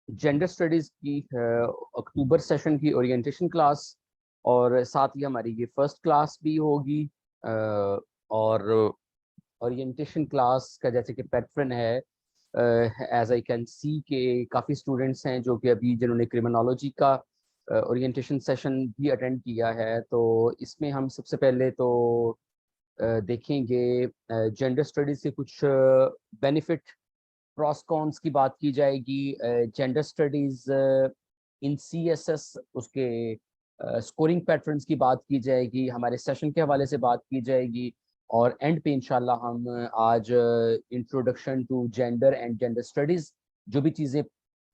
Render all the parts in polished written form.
Gender studies की अक्टूबर session की orientation class, और साथ ही हमारी ये फर्स्ट क्लास भी होगी। और ओरिएंटेशन क्लास का जैसे कि पैटर्न है, एज आई कैन सी के काफ़ी स्टूडेंट्स हैं जो कि अभी जिन्होंने क्रिमिनोलॉजी का ओरिएंटेशन सेशन भी अटेंड किया है। तो इसमें हम सबसे पहले तो देखेंगे जेंडर स्टडीज के कुछ बेनिफिट, प्रॉस कॉन्स की बात की जाएगी। जेंडर स्टडीज इन सीएसएस, उसके स्कोरिंग पैटर्न्स की बात की जाएगी, हमारे सेशन के हवाले से बात की जाएगी, और एंड पे इंशाल्लाह हम आज introduction to gender and gender studies जो भी चीज़ें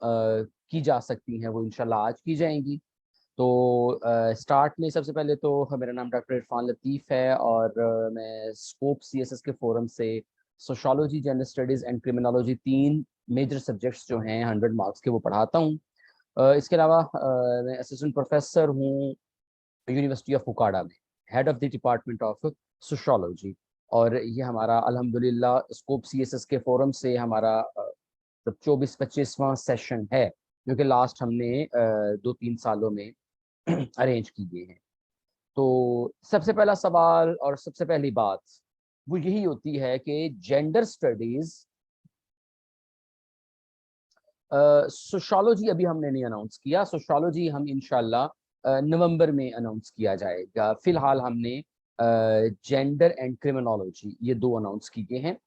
की जा सकती हैं वो इंशाल्लाह आज की जाएंगी। तो स्टार्ट में सबसे पहले तो मेरा नाम डॉक्टर इरफान लतीफ़ है, और मैं स्कोप सीएसएस के फोरम से sociology, gender studies and criminology, 3 major subjects जो हैं 100 मार्क्स के वो पढ़ाता हूँ। इसके अलावा मैं असिस्टेंट प्रोफेसर हूँ यूनिवर्सिटी ऑफ उकाड़ा में, head of the department of sociology. और ये हमारा अल्हम्दुलिल्लाह स्कोप सीएसएस के फोरम से हमारा 24-25वां सेशन है, जो कि लास्ट हमने 2-3 सालों में अरेंज किए हैं। तो सबसे पहला सवाल और सबसे पहली बात वो यही होती है कि जेंडर स्टडीज, सोशोलॉजी अभी हमने नहीं अनाउंस किया, सोशोलॉजी हम इंशाल्लाह नवंबर में अनाउंस किया जाएगा। फिलहाल हमने जेंडर एंड क्रिमिनोलॉजी ये 2 अनाउंस किए हैं।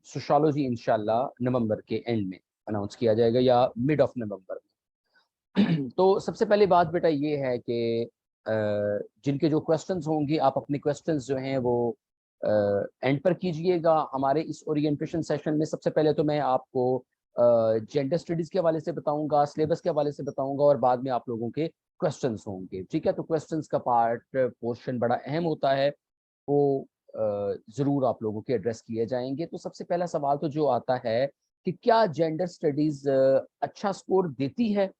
सोशोलॉजी इंशाल्लाह नवंबर के एंड में अनाउंस किया जाएगा या मिड ऑफ नवंबर में। तो सबसे पहली बात बेटा ये है कि जिनके जो क्वेश्चंस होंगे आप अपने क्वेश्चंस जो हैं वो एंड पर कीजिएगा। हमारे इस ओरिएंटेशन सेशन में सबसे पहले तो मैं आपको जेंडर स्टडीज के हवाले से बताऊंगा, सिलेबस के हवाले से बताऊंगा, और बाद में आप लोगों के क्वेश्चंस होंगे। ठीक है, तो क्वेश्चंस का पार्ट पोर्शन बड़ा अहम होता है, वो जरूर आप लोगों के एड्रेस किए जाएंगे। तो सबसे पहला सवाल तो जो आता है कि क्या जेंडर स्टडीज अच्छा स्कोर देती है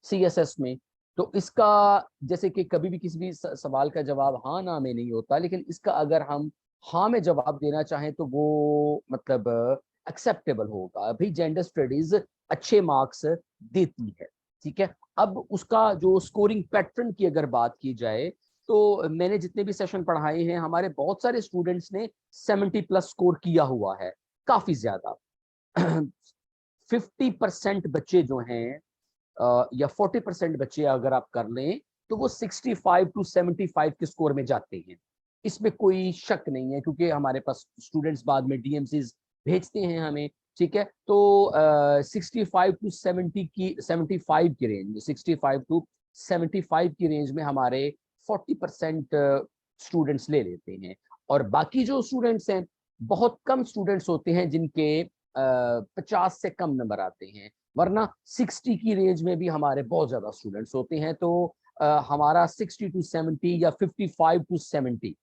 सीएसएस में? तो इसका जैसे कि कभी भी किसी भी सवाल का जवाब हाँ ना में नहीं होता, लेकिन इसका अगर हम हाँ में जवाब देना चाहें तो वो मतलब एक्सेप्टेबल होगा। भाई जेंडर स्टडीज अच्छे मार्क्स देती है, ठीक है। अब उसका जो स्कोरिंग पैटर्न की अगर बात की जाए तो मैंने जितने भी सेशन पढ़ाए हैं हमारे बहुत सारे स्टूडेंट्स ने 70+ स्कोर किया हुआ है, काफी ज्यादा। 50% बच्चे जो हैं या 40% बच्चे अगर आप कर लें तो वो 65 टू 75 के स्कोर में जाते हैं। इसमें कोई शक नहीं है, क्योंकि हमारे पास स्टूडेंट्स बाद में डीएमसीज भेजते हैं हमें। ठीक है, तो 65 टू 70 की 75 की रेंज में, 65 टू 75 की रेंज में हमारे 40% स्टूडेंट्स ले लेते हैं। और बाकी जो स्टूडेंट्स हैं, बहुत कम स्टूडेंट्स होते हैं जिनके 50 से कम नंबर आते हैं, वरना 60 की रेंज में भी हमारे बहुत ज्यादा स्टूडेंट्स होते हैं। तो हमारा 60 टू 70 या 55 टू 70,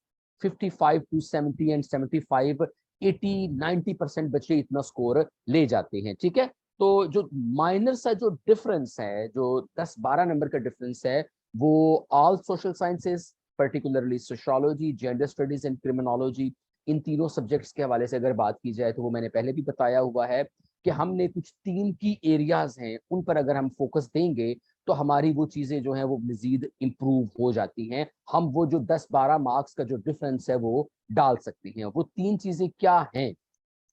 55 टू 70 एंड 75, 80-90% बच्चे इतना स्कोर ले जाते हैं। ठीक है, तो जो माइनर सा जो डिफरेंस है, जो 10-12 नंबर का डिफरेंस है, वो all social sciences, particularly sociology, gender studies and criminology, इन तीनों सब्जेक्ट्स के हवाले से अगर बात की जाए तो वो मैंने पहले भी बताया हुआ है कि हमने कुछ 3 की एरियाज हैं, उन पर अगर हम फोकस देंगे तो हमारी वो चीजें जो हैं वो मजीद इंप्रूव हो जाती हैं। हम वो जो 10-12 मार्क्स का जो डिफरेंस है वो डाल सकते हैं। वो 3 चीजें क्या हैं?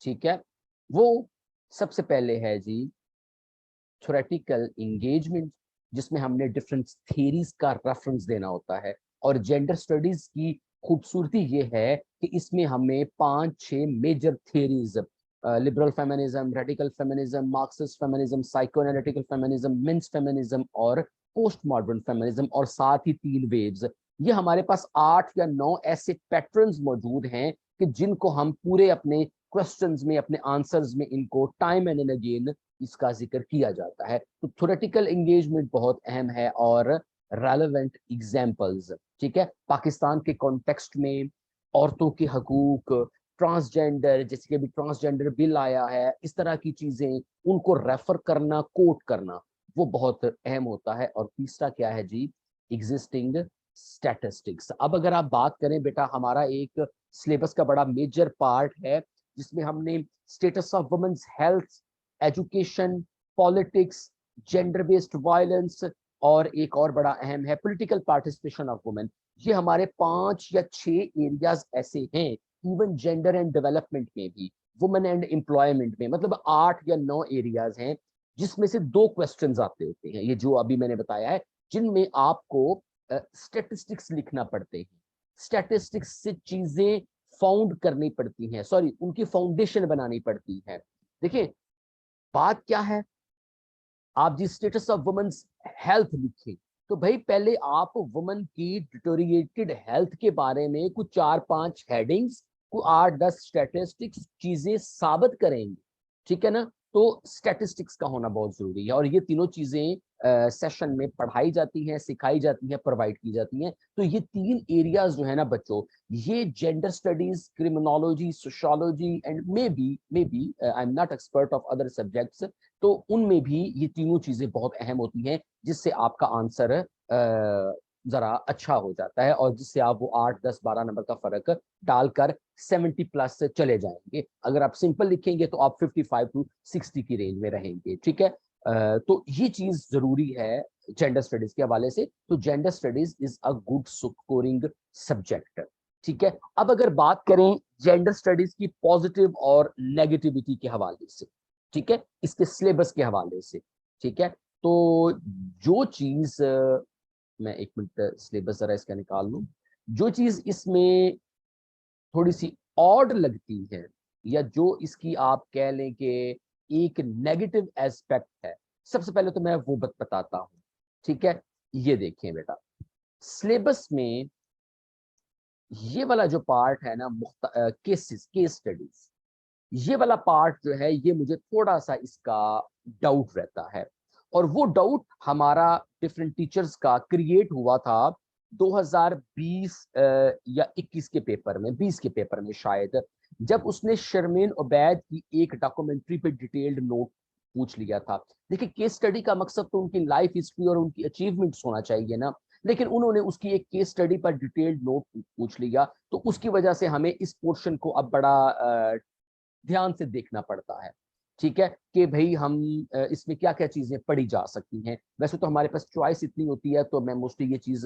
ठीक है, वो सबसे पहले है जी थ्योरेटिकल इंगेजमेंट, जिसमें हमने डिफरेंट थ्योरीज का रेफरेंस देना होता है। और जेंडर स्टडीज की खूबसूरती ये है कि इसमें हमें 5-6 major theories, liberal feminism, radical feminism, Marxist feminism, psychoanalytical feminism, men's feminism और पोस्ट मॉडर्न फेमिनिज्म, और साथ ही 3 वेव्स, ये हमारे पास 8 या 9 ऐसे पैटर्न्स मौजूद हैं कि जिनको हम पूरे अपने क्वेश्चंस में, अपने आंसर्स में इनको टाइम एंड अगेन इसका जिक्र किया जाता है। तो थ्योरेटिकल एंगेजमेंट बहुत अहम है, और रेलेवेंट एग्जाम्पल्स, ठीक है, पाकिस्तान के कॉन्टेक्स्ट में औरतों के हकूक, ट्रांसजेंडर, जैसे कि अभी ट्रांसजेंडर बिल आया है, इस तरह की चीजें, उनको रेफर करना, कोट करना, वो बहुत अहम होता है। और तीसरा क्या है जी? Existing statistics. अब अगर आप बात करें बेटा, हमारा एक सिलेबस का बड़ा मेजर पार्ट है जिसमें हमने status of women's health education, politics, gender based violence, और एक और बड़ा अहम है पॉलिटिकल पार्टिसिपेशन ऑफ वुमेन। ये हमारे 5 या 6 एरियाज ऐसे हैं, इवन जेंडर एंड डेवलपमेंट में भी, वुमेन एंड एम्प्लॉयमेंट में, मतलब 8 या 9 एरियाज हैं जिसमें से 2 क्वेश्चंस आते होते हैं, ये जो अभी मैंने बताया है, जिनमें आपको स्टैटिस्टिक्स लिखना पड़ते हैं। स्टैटिस्टिक्स से चीजें फाउंड करनी पड़ती हैं, सॉरी, उनकी फाउंडेशन बनानी पड़ती है। देखिए बात क्या है, आप जिस स्टेटस ऑफ वुमेन्स हेल्थ लिखें, तो भाई पहले आप वुमेन की डिटोरिएटेड हेल्थ के बारे में कुछ 4-5 हेडिंग्स, कुछ 8-10 स्टैटिस्टिक्स चीजें साबित करेंगे, ठीक है ना। तो स्टैटिस्टिक्स का होना बहुत जरूरी है, और ये तीनों चीजें सेशन में पढ़ाई जाती हैं, सिखाई जाती हैं, प्रोवाइड की जाती हैं। तो ये 3 एरियाज जो है ना बच्चों, ये gender studies, criminology, sociology and maybe I am not expert of other subjects, तो उनमें भी ये तीनों चीजें बहुत अहम होती हैं, जिससे आपका आंसर जरा अच्छा हो जाता है, और जिससे आप वो 8, 10, 12 नंबर का फर्क डालकर 70 प्लस से चले जाएंगे। अगर आप सिंपल लिखेंगे तो आप 55 to 60 की रेंज में रहेंगे, ठीक है। तो ये चीज जरूरी है जेंडर स्टडीज के हवाले से। तो gender studies is a good scoring subject, ठीक है। अब अगर बात करें जेंडर स्टडीज की पॉजिटिव और नेगेटिविटी के हवाले से, ठीक है, इसके सिलेबस के हवाले से, ठीक है, तो जो चीज मैं एक मिनट सिलेबस जरा इसका निकाल लूं, जो चीज इसमें थोड़ी सी ऑड लगती है, या जो इसकी आप कह लें कि एक नेगेटिव एस्पेक्ट है, सबसे पहले तो मैं वो बताता हूं, ठीक है। ये देखें बेटा, सिलेबस में ये वाला जो पार्ट है ना, केसेस, केस स्टडीज, ये वाला पार्ट जो है, ये मुझे थोड़ा सा इसका डाउट रहता है। और वो डाउट हमारा डिफरेंट टीचर्स का क्रिएट हुआ था 2020 या 21 के पेपर में, 20 के पेपर में शायद, जब उसने शर्मीन उबैद की एक डॉक्यूमेंट्री पे डिटेल्ड नोट पूछ लिया था। देखिए केस स्टडी का मकसद तो उनकी लाइफ हिस्ट्री और उनकी अचीवमेंट्स होना चाहिए ना, लेकिन उन्होंने उसकी एक केस स्टडी पर डिटेल्ड नोट पूछ लिया, तो उसकी वजह से हमें इस पोर्शन को अब बड़ा ध्यान से देखना पड़ता है, ठीक है, कि भाई हम इसमें क्या क्या चीजें पढ़ी जा सकती हैं। वैसे तो हमारे पास चॉइस इतनी होती है, तो मैं मोस्टली ये चीज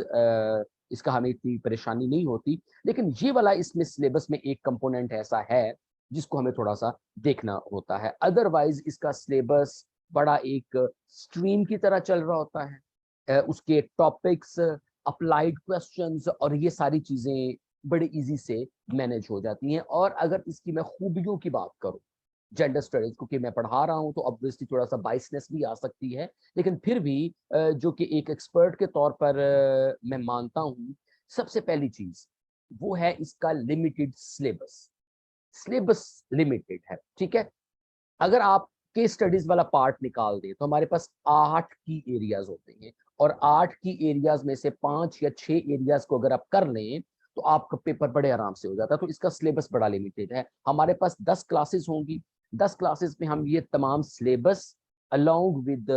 इसका हमें इतनी परेशानी नहीं होती, लेकिन ये वाला इसमें सिलेबस में एक कंपोनेंट ऐसा है जिसको हमें थोड़ा सा देखना होता है। अदरवाइज इसका सिलेबस बड़ा एक स्ट्रीम की तरह चल रहा होता है, उसके टॉपिक्स, अप्लाइड क्वेश्चंस और ये सारी चीजें बड़े इजी से मैनेज हो जाती हैं। और अगर इसकी मैं खूबियों की बात करूं जेंडर स्टडीज, क्योंकि मैं पढ़ा रहा हूं तो ऑब्वियसली थोड़ा सा बाइसनेस भी आ सकती है, लेकिन फिर भी जो कि एक एक्सपर्ट के तौर पर मैं मानता हूं, सबसे पहली चीज वो है इसका लिमिटेड सिलेबस। सिलेबस लिमिटेड है, ठीक है। अगर आप केस स्टडीज वाला पार्ट निकाल दें तो हमारे पास 8 की एरियाज होते हैं, और 8 की एरियाज में से 5 या 6 एरियाज को अगर आप कर लें तो आपका पेपर बड़े आराम से हो जाता है। तो इसका सिलेबस बड़ा लिमिटेड है। हमारे पास 10 क्लासेस होंगी, 10 क्लासेस में हम ये तमाम syllabus along with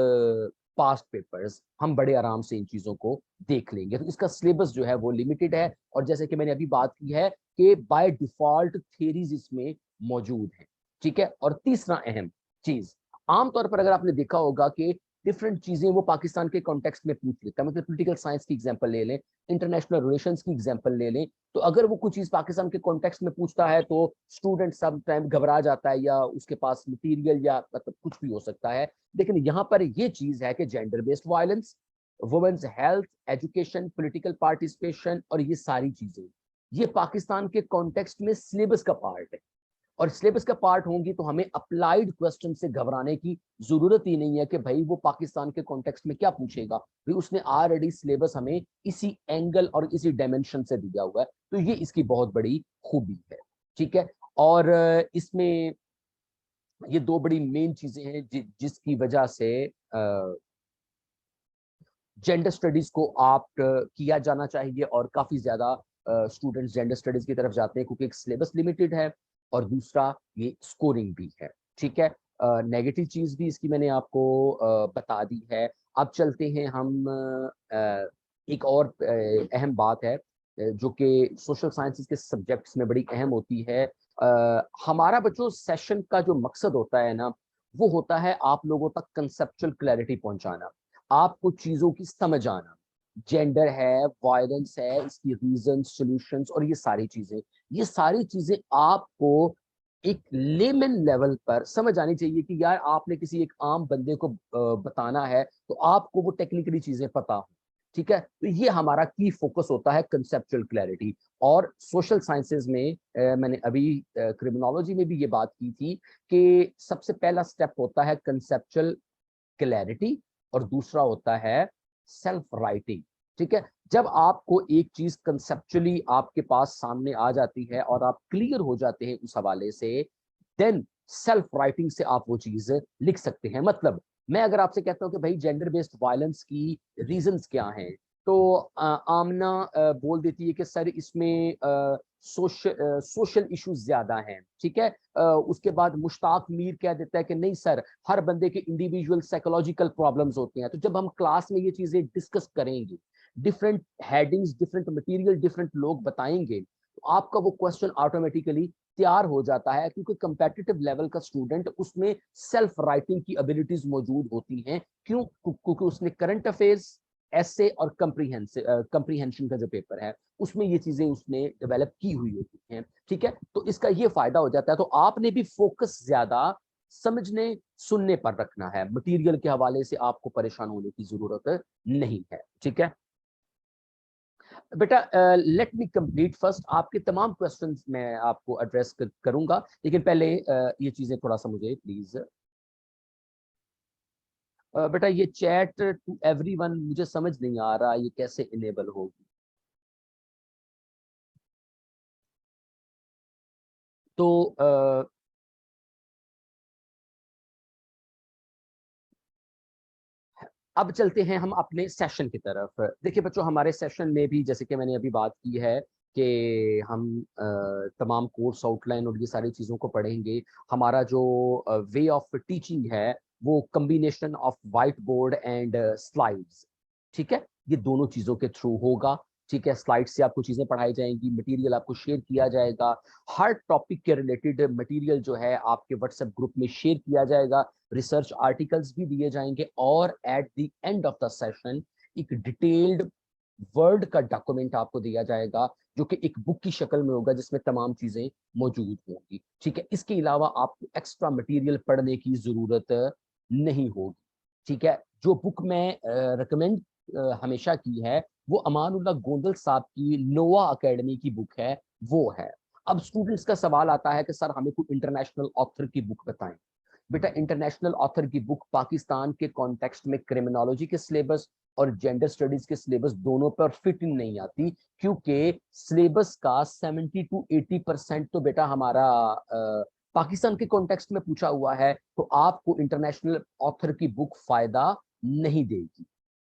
past papers हम बड़े आराम से इन चीजों को देख लेंगे। तो इसका सिलेबस जो है वो लिमिटेड है, और जैसे कि मैंने अभी बात की है कि बाय डिफॉल्ट थ्योरीज इसमें मौजूद है, ठीक है। और तीसरा अहम चीज, आमतौर पर अगर आपने देखा होगा कि डिफरेंट चीजें वो पाकिस्तान के कॉन्टेक्स्ट में पूछ लेता है, मतलब पॉलिटिकल साइंस की एग्जांपल ले लें, इंटरनेशनल रिलेशंस की एग्जांपल ले लें, तो अगर वो कुछ चीज पाकिस्तान के कॉन्टेक्स्ट में पूछता है तो स्टूडेंट सब टाइम घबरा जाता है, या उसके पास मटीरियल या मतलब कुछ भी हो सकता है। लेकिन यहाँ पर ये चीज है कि gender based violence, women's health, education, political participation और ये सारी चीजें, ये पाकिस्तान के कॉन्टेक्स्ट में सिलेबस का पार्ट है, और सिलेबस का पार्ट होंगी तो हमें अप्लाइड क्वेश्चन से घबराने की जरूरत ही नहीं है कि भाई वो पाकिस्तान के कॉन्टेक्स्ट में क्या पूछेगा, भाई उसने ऑलरेडी सिलेबस हमें इसी एंगल और इसी डायमेंशन से दिया हुआ है। तो ये इसकी बहुत बड़ी खूबी है, ठीक है। और इसमें ये 2 बड़ी मेन चीजें हैं जिसकी वजह से जेंडर स्टडीज को आप किया जाना चाहिए, और काफी ज्यादा स्टूडेंट्स जेंडर स्टडीज की तरफ जाते हैं, क्योंकि एक सिलेबस लिमिटेड है और दूसरा ये स्कोरिंग भी है, ठीक है। नेगेटिव चीज भी इसकी मैंने आपको बता दी है। अब चलते हैं हम एक और अहम बात है जो कि सोशल साइंसेज के सब्जेक्ट्स में बड़ी अहम होती है। हमारा बच्चों सेशन का जो मकसद होता है ना, वो होता है आप लोगों तक कंसेप्चुअल क्लैरिटी पहुंचाना, आपको चीजों की समझ आना। जेंडर है, वायलेंस है, इसकी रीजन, सॉल्यूशंस और ये सारी चीजें आपको एक लेमन लेवल पर समझ आनी चाहिए कि यार आपने किसी एक आम बंदे को बताना है तो आपको वो टेक्निकली चीजें पता हो। ठीक है, तो ये हमारा की फोकस होता है, कंसेप्चुअल क्लैरिटी। और सोशल साइंसेज में मैंने अभी क्रिमिनोलॉजी में भी ये बात की थी कि सबसे पहला स्टेप होता है कंसेप्चुअल क्लैरिटी और दूसरा होता है सेल्फ राइटिंग। ठीक है, जब आपको एक चीज कंसेप्चुअली आपके पास सामने आ जाती है और आप क्लियर हो जाते हैं उस हवाले से, देन सेल्फ राइटिंग से आप वो चीज लिख सकते हैं। मतलब मैं अगर आपसे कहता हूं कि भाई जेंडर बेस्ड वायलेंस की रीजंस क्या हैं, तो आमना बोल देती है कि सर इसमें सोशल इश्यूज ज्यादा हैं। ठीक है, उसके बाद मुश्ताक मीर कह देता है कि नहीं सर, हर बंदे के इंडिविजुअल साइकोलॉजिकल प्रॉब्लम्स होते हैं। तो जब हम क्लास में ये चीजें डिस्कस करेंगे, different headings, different material, different लोग बताएंगे, तो आपका वो क्वेश्चन ऑटोमेटिकली तैयार हो जाता है, क्योंकि कंपेटिटिव लेवल का स्टूडेंट उसमें सेल्फ राइटिंग की एबिलिटीज मौजूद होती हैं। क्यों? क्योंकि उसने करंट अफेयर्स, एसे और कंप्रीहेंशन का जो पेपर है उसमें ये चीजें उसने डेवलप की हुई होती हैं। ठीक है, तो इसका ये फायदा हो जाता है। तो आपने भी फोकस ज्यादा समझने सुनने पर रखना है, मटेरियल के हवाले से आपको परेशान होने की जरूरत नहीं है। ठीक है बेटा, लेट मी कंप्लीट फर्स्ट, आपके तमाम क्वेश्चंस मैं आपको एड्रेस करूंगा, लेकिन पहले ये चीजें थोड़ा सा मुझे प्लीज। बेटा ये चैट टू एवरीवन मुझे समझ नहीं आ रहा ये कैसे इनेबल होगी। तो अब चलते हैं हम अपने सेशन की तरफ। देखिए बच्चों, हमारे सेशन में भी जैसे कि मैंने अभी बात की है कि हम तमाम कोर्स आउटलाइन और ये सारी चीज़ों को पढ़ेंगे। हमारा जो वे ऑफ टीचिंग है वो combination of white board and slides, ठीक है, ये दोनों चीज़ों के थ्रू होगा। ठीक है, स्लाइड से आपको चीज़ें पढ़ाई जाएंगी, मटेरियल आपको शेयर किया जाएगा, हर टॉपिक के रिलेटेड मटेरियल जो है आपके व्हाट्सएप ग्रुप में शेयर किया जाएगा, रिसर्च आर्टिकल्स भी दिए जाएंगे, और at the end of the session एक डिटेल्ड वर्ड का डॉक्यूमेंट आपको दिया जाएगा जो कि एक बुक की शक्ल में होगा जिसमें तमाम चीजें मौजूद होंगी। ठीक है, इसके अलावा आपको एक्स्ट्रा मटेरियल पढ़ने की जरूरत नहीं होगी। ठीक है, जो बुक मैं रिकमेंड हमेशा की है वो अमानुल्लाह गोंदल साहब की नोवा एकेडमी की बुक है, वो है। अब स्टूडेंट्स का सवाल आता है कि सर हमें कोई इंटरनेशनल ऑथर की बुक बताएं। बेटा इंटरनेशनल ऑथर की बुक पाकिस्तान के कॉन्टेक्स्ट में क्रिमिनोलॉजी के सिलेबस और जेंडर स्टडीज के सिलेबस दोनों पर फिट इन नहीं आती, क्योंकि सिलेबस का 70 to 80% तो बेटा हमारा पाकिस्तान के कॉन्टेक्स्ट में पूछा हुआ है। तो आपको इंटरनेशनल ऑथर की बुक फायदा नहीं देगी।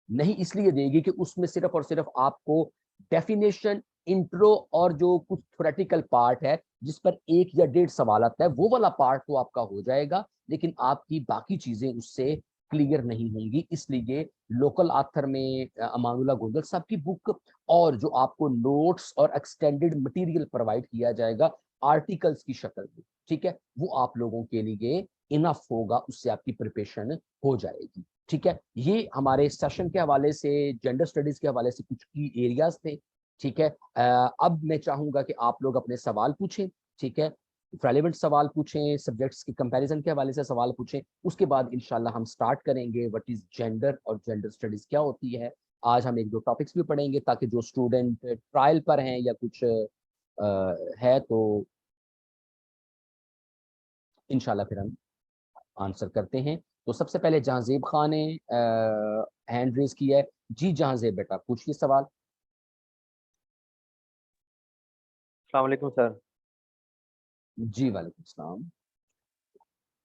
नहीं इसलिए देगी कि उसमें सिर्फ और सिर्फ आपको डेफिनेशन, इंट्रो और जो कुछ थ्योरेटिकल पार्ट है जिस पर 1 या 1.5 सवाल आता है वो वाला पार्ट तो आपका हो जाएगा, लेकिन आपकी बाकी चीजें उससे क्लियर नहीं होंगी। इसलिए लोकल आथर में अमानुल्लाह गोंदल साहब की बुक, और जो आपको नोट्स और एक्सटेंडेड मटेरियल प्रोवाइड किया जाएगा आर्टिकल्स की शक्ल में, ठीक है, वो आप लोगों के लिए इनफ होगा, उससे आपकी प्रिपरेशन हो जाएगी। ठीक है, ये हमारे सेशन के हवाले से, जेंडर स्टडीज के हवाले से कुछ की एरियाज थे। ठीक है, अब मैं चाहूंगा कि आप लोग अपने सवाल पूछें। ठीक है, रेलेवेंट सवाल पूछें, सब्जेक्ट्स के कंपैरिजन के हवाले से सवाल पूछें। उसके बाद इंशाल्लाह हम स्टार्ट करेंगे व्हाट इज जेंडर और जेंडर स्टडीज क्या होती है। आज हम 1-2 टॉपिक्स भी पढ़ेंगे ताकि जो स्टूडेंट ट्रायल पर हैं या कुछ है तो इंशाल्लाह फिर हम आंसर करते हैं। तो सबसे पहले जहांजेब खान ने हैंड रेज किया है। जी जहांजेब बेटा पूछिए सवाल। अस्सलाम वालेकुम सर। जी वालेकुम सलाम।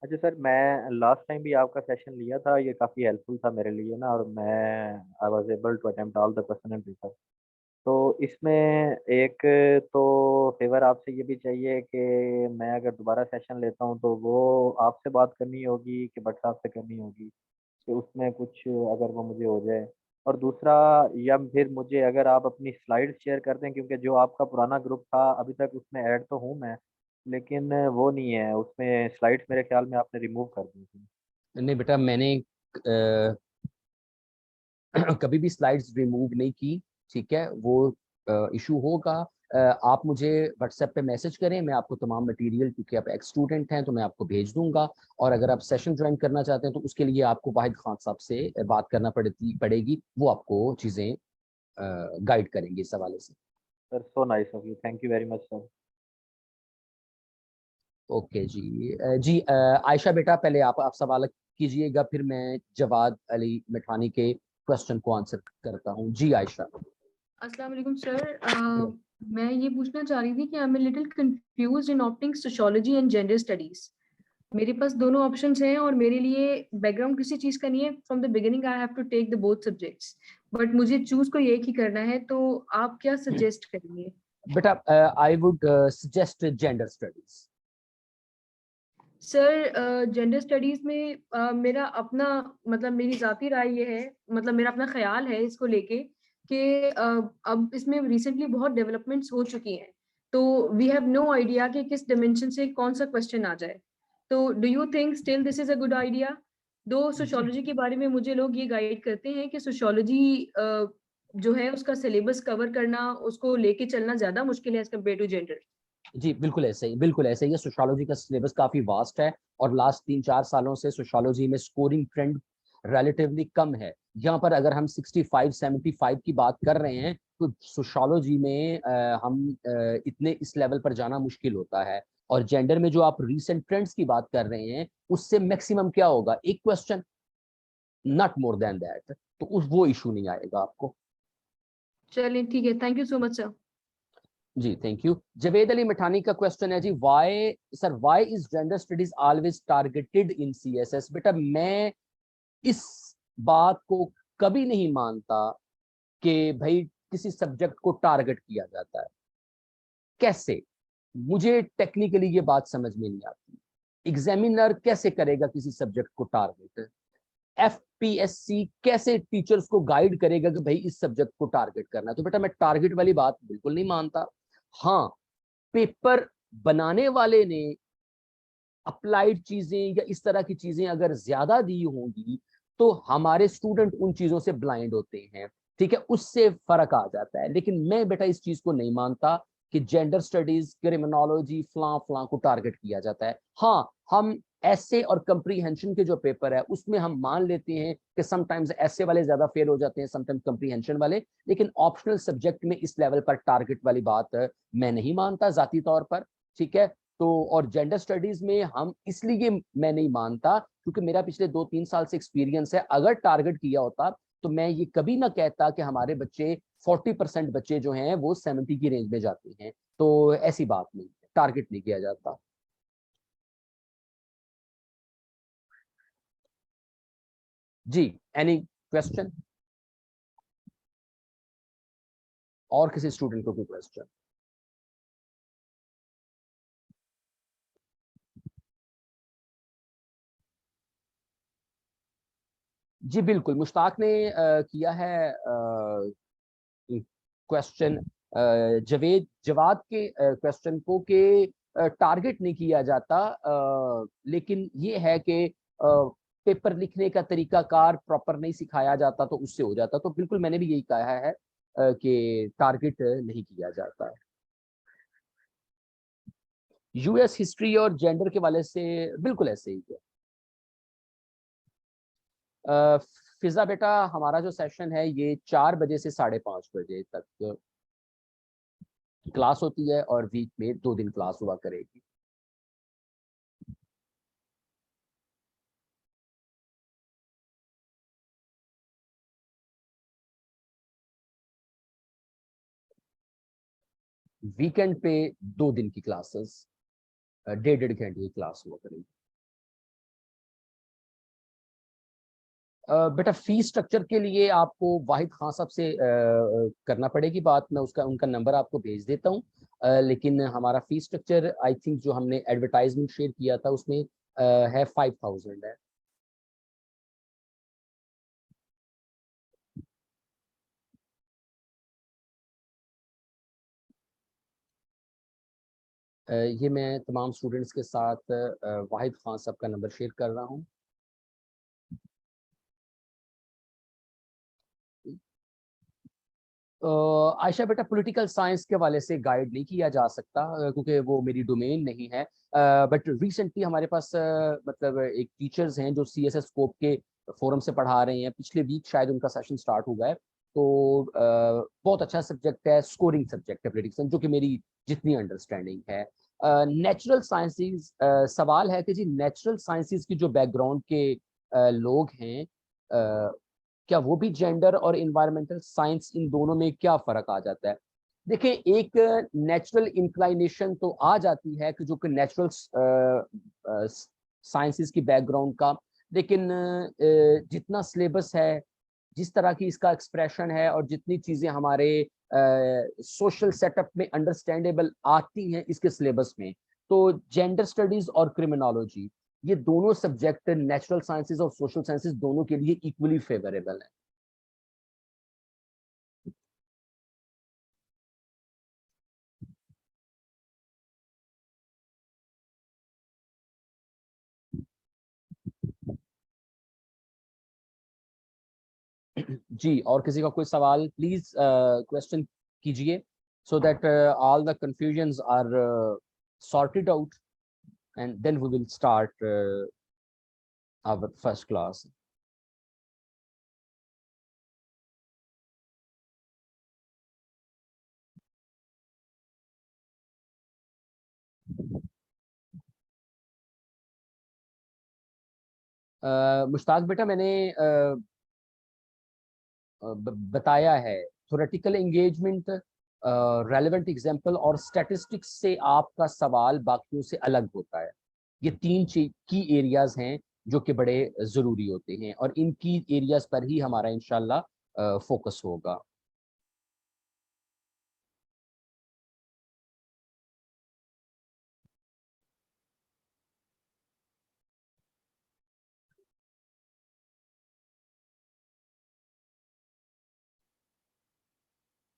अच्छा सर, मैं लास्ट टाइम भी आपका सेशन लिया था, ये काफ़ी हेल्पफुल था मेरे लिए ना, और मैं I was able to attempt all the question and answer. तो इसमें एक तो फेवर आपसे ये भी चाहिए कि मैं अगर दोबारा सेशन लेता हूँ तो वो आपसे बात करनी होगी कि भट्ट साहब से करनी होगी, कि उसमें कुछ अगर वो मुझे हो जाए। और दूसरा, या फिर मुझे अगर आप अपनी स्लाइड शेयर कर दें, क्योंकि जो आपका पुराना ग्रुप था अभी तक उसमें ऐड तो हूँ मैं, लेकिन वो नहीं है उसमें, स्लाइड्स मेरे ख्याल में आपने रिमूव कर दी थी। नहीं बेटा, मैंने कभी भी स्लाइड्स रिमूव नहीं की। ठीक है, वो इशू होगा। आप मुझे व्हाट्सएप पे मैसेज करें, मैं आपको तमाम मटेरियल, क्योंकि आप एक्स स्टूडेंट हैं तो मैं आपको भेज दूंगा। और अगर आप सेशन ज्वाइन करना चाहते हैं तो उसके लिए आपको वाहिद खान साहब से बात करना पड़ेगी, वो आपको चीज़ें गाइड करेंगे इस हवाले से। Sir so nice of you, thank you very much sir. Okay जी। जी आयशा बेटा, पहले आप सवाल कीजिएगा, फिर मैं जवाद अली मिठानी के क्वेश्चन को आंसर करता हूँ। जी आयशा। अस्सलाम वालेकुम सर। मैं ये पूछना चाह रही थी कि I am little confused in opting sociology and gender studies. मेरे पास दोनों ऑप्शंस हैं और मेरे लिए बैकग्राउंड किसी चीज का नहीं है। From the beginning I have to take the both subjects, but मुझे चूज कोई एक ही करना है, तो आप क्या सजेस्ट करेंगे? बेटा I would suggest gender studies. Sir gender studies में मेरा अपना मतलब मेरी जाती राय ये है, मतलब मेरा अपना ख्याल है इसको लेके कि अब इसमें रिसेंटली बहुत डेवलपमेंट्स हो चुकी हैं, तो वी हैव नो आइडिया कि किस डिमेंशन से कौन सा क्वेश्चन आ जाए। तो do you think still this is a good idea? दो जी सोशियोलॉजी के बारे में मुझे लोग ये गाइड करते हैं कि सोशियोलॉजी जो है उसका सिलेबस कवर करना, उसको लेके चलना ज्यादा मुश्किल है एज कम्पेयर टू जेंडर। जी, बिल्कुल ऐसे ही, बिल्कुल ऐसे ही है। सोशियोलॉजी का सिलेबस काफी वास्ट है और लास्ट 3-4 सालों से सोशियोलॉजी में स्कोरिंग ट्रेंड रिलेटिवली कम है। यहाँ पर अगर हम 65-75 की बात कर रहे हैं तो सोशियोलॉजी में हम इतने इस लेवल पर जाना मुश्किल होता है। और जेंडर में जो आप रीसेंट ट्रेंड्स की बात कर रहे हैं, उससे मैक्सिमम क्या होगा, एक question, not more than that. तो उस वो इशू नहीं आएगा आपको। चलिए ठीक है, thank you so much sir. जी थैंक यू। जवेद अली मिठानी का क्वेश्चन है जी, why sir, why is gender studies always targeted in CSS? बेटा मैं इस बात को कभी नहीं मानता कि भाई किसी सब्जेक्ट को टारगेट किया जाता है। कैसे? मुझे टेक्निकली ये बात समझ में नहीं आती। एग्जामिनर कैसे करेगा किसी सब्जेक्ट को टारगेट? एफपीएससी कैसे टीचर्स को गाइड करेगा कि भाई इस सब्जेक्ट को टारगेट करना है? तो बेटा मैं टारगेट वाली बात बिल्कुल नहीं मानता। हाँ, पेपर बनाने वाले ने अप्लाइड चीजें या इस तरह की चीजें अगर ज्यादा दी होंगी तो हमारे स्टूडेंट उन चीजों से ब्लाइंड होते हैं। ठीक है, उससे फर्क आ जाता है। लेकिन मैं बेटा इस चीज को नहीं मानता कि जेंडर स्टडीज, क्रिमिनोलॉजी, फलां फलां को टारगेट किया जाता है। हाँ, हम ऐसे और कंप्रीहेंशन के जो पेपर है उसमें हम मान लेते हैं कि समटाइम्स ऐसे वाले ज्यादा फेल हो जाते हैं, समटाइम्स कंप्रीहेंशन वाले। लेकिन ऑप्शनल सब्जेक्ट में इस लेवल पर टारगेट वाली बात मैं नहीं मानता जाती तौर पर। ठीक है, तो और जेंडर स्टडीज में हम इसलिए मैं नहीं मानता क्योंकि मेरा पिछले 2-3 साल से एक्सपीरियंस है। अगर टारगेट किया होता तो मैं ये कभी ना कहता कि हमारे बच्चे 40% बच्चे जो हैं वो 70 की रेंज में जाते हैं। तो ऐसी बात नहीं, टारगेट नहीं किया जाता। जी, एनी क्वेश्चन? और किसी स्टूडेंट को कोई क्वेश्चन? जी बिल्कुल, मुश्ताक ने किया है क्वेश्चन, जवेद जवाद के क्वेश्चन को कि टारगेट नहीं किया जाता, लेकिन ये है कि पेपर लिखने का तरीकाकार प्रॉपर नहीं सिखाया जाता तो उससे हो जाता। तो बिल्कुल मैंने भी यही कहा है कि टारगेट नहीं किया जाता। यूएस हिस्ट्री और जेंडर के वाले से बिल्कुल ऐसे ही है। फिजा बेटा, हमारा जो सेशन है ये 4 बजे से 5:30 बजे तक क्लास होती है और वीक में 2 दिन क्लास हुआ करेगी। वीकेंड पे 2 दिन की क्लासेस, 1.5-1.5 घंटे की क्लास हुआ करेगी। बेटा फीस स्ट्रक्चर के लिए आपको वाहिद खान साहब से करना पड़ेगी बात। मैं उसका उनका नंबर आपको भेज देता हूँ। लेकिन हमारा फीस स्ट्रक्चर आई थिंक जो हमने एडवर्टाइजमेंट शेयर किया था उसमें है 5000 है। ये मैं तमाम स्टूडेंट्स के साथ वाहिद खान साहब का नंबर शेयर कर रहा हूँ। आयशा बेटा, पॉलिटिकल साइंस के वाले से गाइड नहीं किया जा सकता क्योंकि वो मेरी डोमेन नहीं है। बट रिसेंटली हमारे पास मतलब एक टीचर्स हैं जो CSS स्कोप के फोरम से पढ़ा रहे हैं। पिछले वीक शायद उनका सेशन स्टार्ट हुआ है। तो बहुत अच्छा सब्जेक्ट है, स्कोरिंग सब्जेक्ट है पॉलिटिक्स, जो कि मेरी जितनी अंडरस्टैंडिंग है। नेचुरल साइंसेज, सवाल है कि जी नेचुरल साइंसेज की जो बैकग्राउंड के लोग हैं, क्या वो भी जेंडर और इन्वायरमेंटल साइंस, इन दोनों में क्या फर्क आ जाता है? देखिए, एक नेचुरल इंक्लाइनेशन तो आ जाती है कि जो कि नेचुरल साइंसेस की बैकग्राउंड का, लेकिन जितना सिलेबस है, जिस तरह की इसका एक्सप्रेशन है और जितनी चीजें हमारे सोशल सेटअप में अंडरस्टैंडेबल आती हैं इसके सिलेबस में, तो जेंडर स्टडीज और क्रिमिनोलॉजी, ये दोनों सब्जेक्ट नेचुरल साइंसेज और सोशल साइंसेज दोनों के लिए इक्वली फेवरेबल है। जी, और किसी का कोई सवाल, प्लीज क्वेश्चन कीजिए, so that all the confusions are sorted out, and then we will start our first class. Mushtaq बेटा, मैंने बताया है, थ्योरेटिकल एंगेजमेंट, रेलेवेंट एग्जाम्पल और स्टैटिस्टिक्स से आपका सवाल बाकियों से अलग होता है। ये तीन की एरियाज हैं जो कि बड़े जरूरी होते हैं, और इन की एरियाज पर ही हमारा इंशाल्लाह फोकस होगा।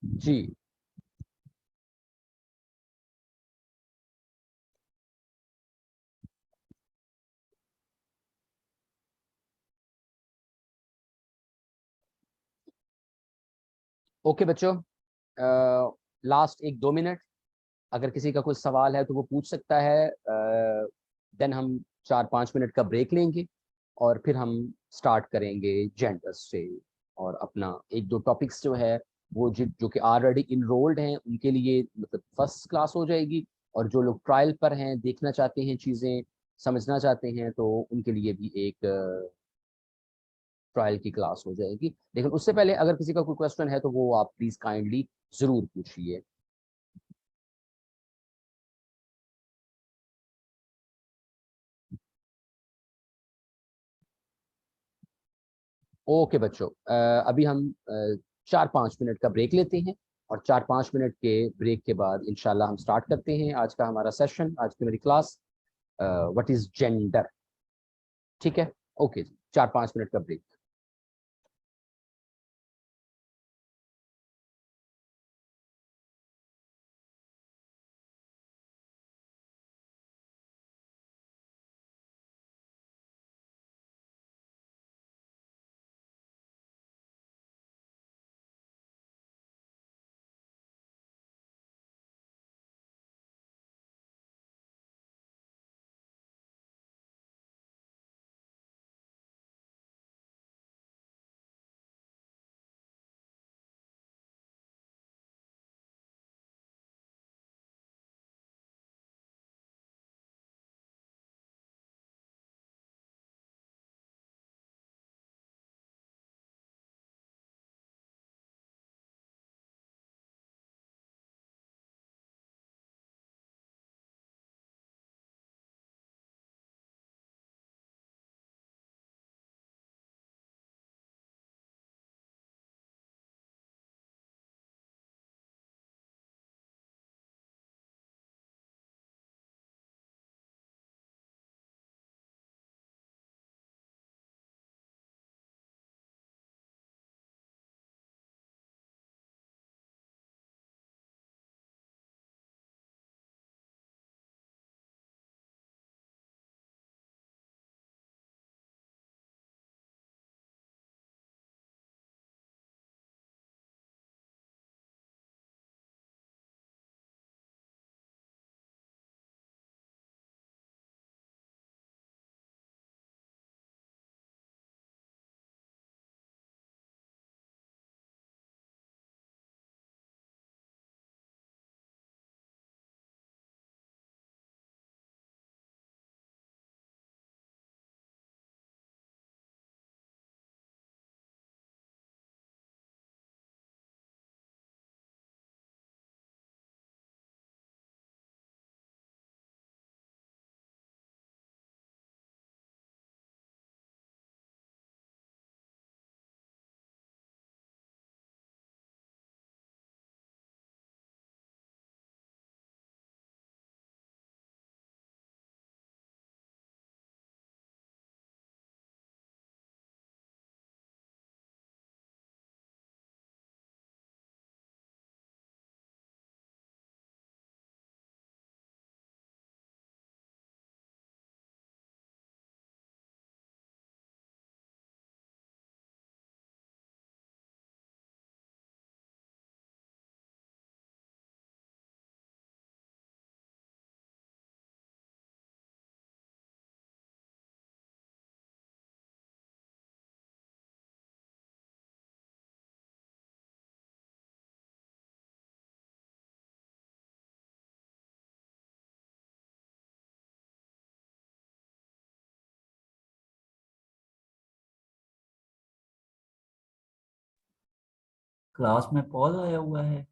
जी, ओके बच्चों, लास्ट 1-2 मिनट, अगर किसी का कोई सवाल है तो वो पूछ सकता है। देन हम 4-5 मिनट का ब्रेक लेंगे और फिर हम स्टार्ट करेंगे जेंडर्स से, और अपना 1-2 टॉपिक्स जो है वो जो कि ऑलरेडी इनरोल्ड हैं उनके लिए मतलब फर्स्ट क्लास हो जाएगी, और जो लोग ट्रायल पर हैं, देखना चाहते हैं चीज़ें, समझना चाहते हैं, तो उनके लिए भी एक ट्रायल की क्लास हो जाएगी। लेकिन उससे पहले अगर किसी का कोई क्वेश्चन है तो वो आप प्लीज काइंडली जरूर पूछिए। ओके बच्चों, अभी हम 4-5 मिनट का ब्रेक लेते हैं, और 4-5 मिनट के ब्रेक के बाद इंशाल्लाह हम स्टार्ट करते हैं आज का हमारा सेशन, आज की मेरी क्लास, व्हाट इज जेंडर। ठीक है, ओके जी, 4-5 मिनट का ब्रेक। क्लास में पॉज आया हुआ है।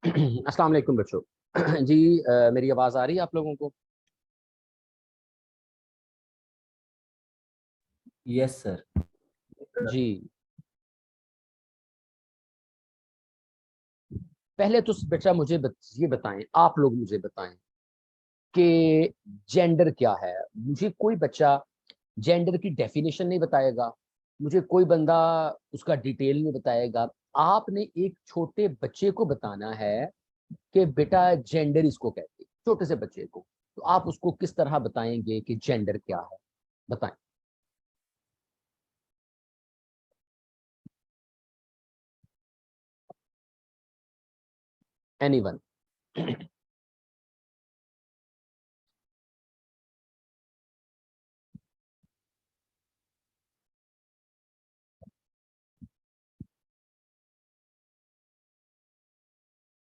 अस्सलाम वालेकुम बच्चों। जी मेरी आवाज आ रही है आप लोगों को? Yes sir. जी, पहले तो बेटा मुझे ये बताएं, आप लोग मुझे बताएं कि जेंडर क्या है। मुझे कोई बच्चा जेंडर की डेफिनेशन नहीं बताएगा, मुझे कोई बंदा उसका डिटेल नहीं बताएगा। आपने एक छोटे बच्चे को बताना है कि बेटा जेंडर इसको कहते हैं, छोटे से बच्चे को। तो आप उसको किस तरह बताएंगे कि जेंडर क्या है? बताएं। Anyone?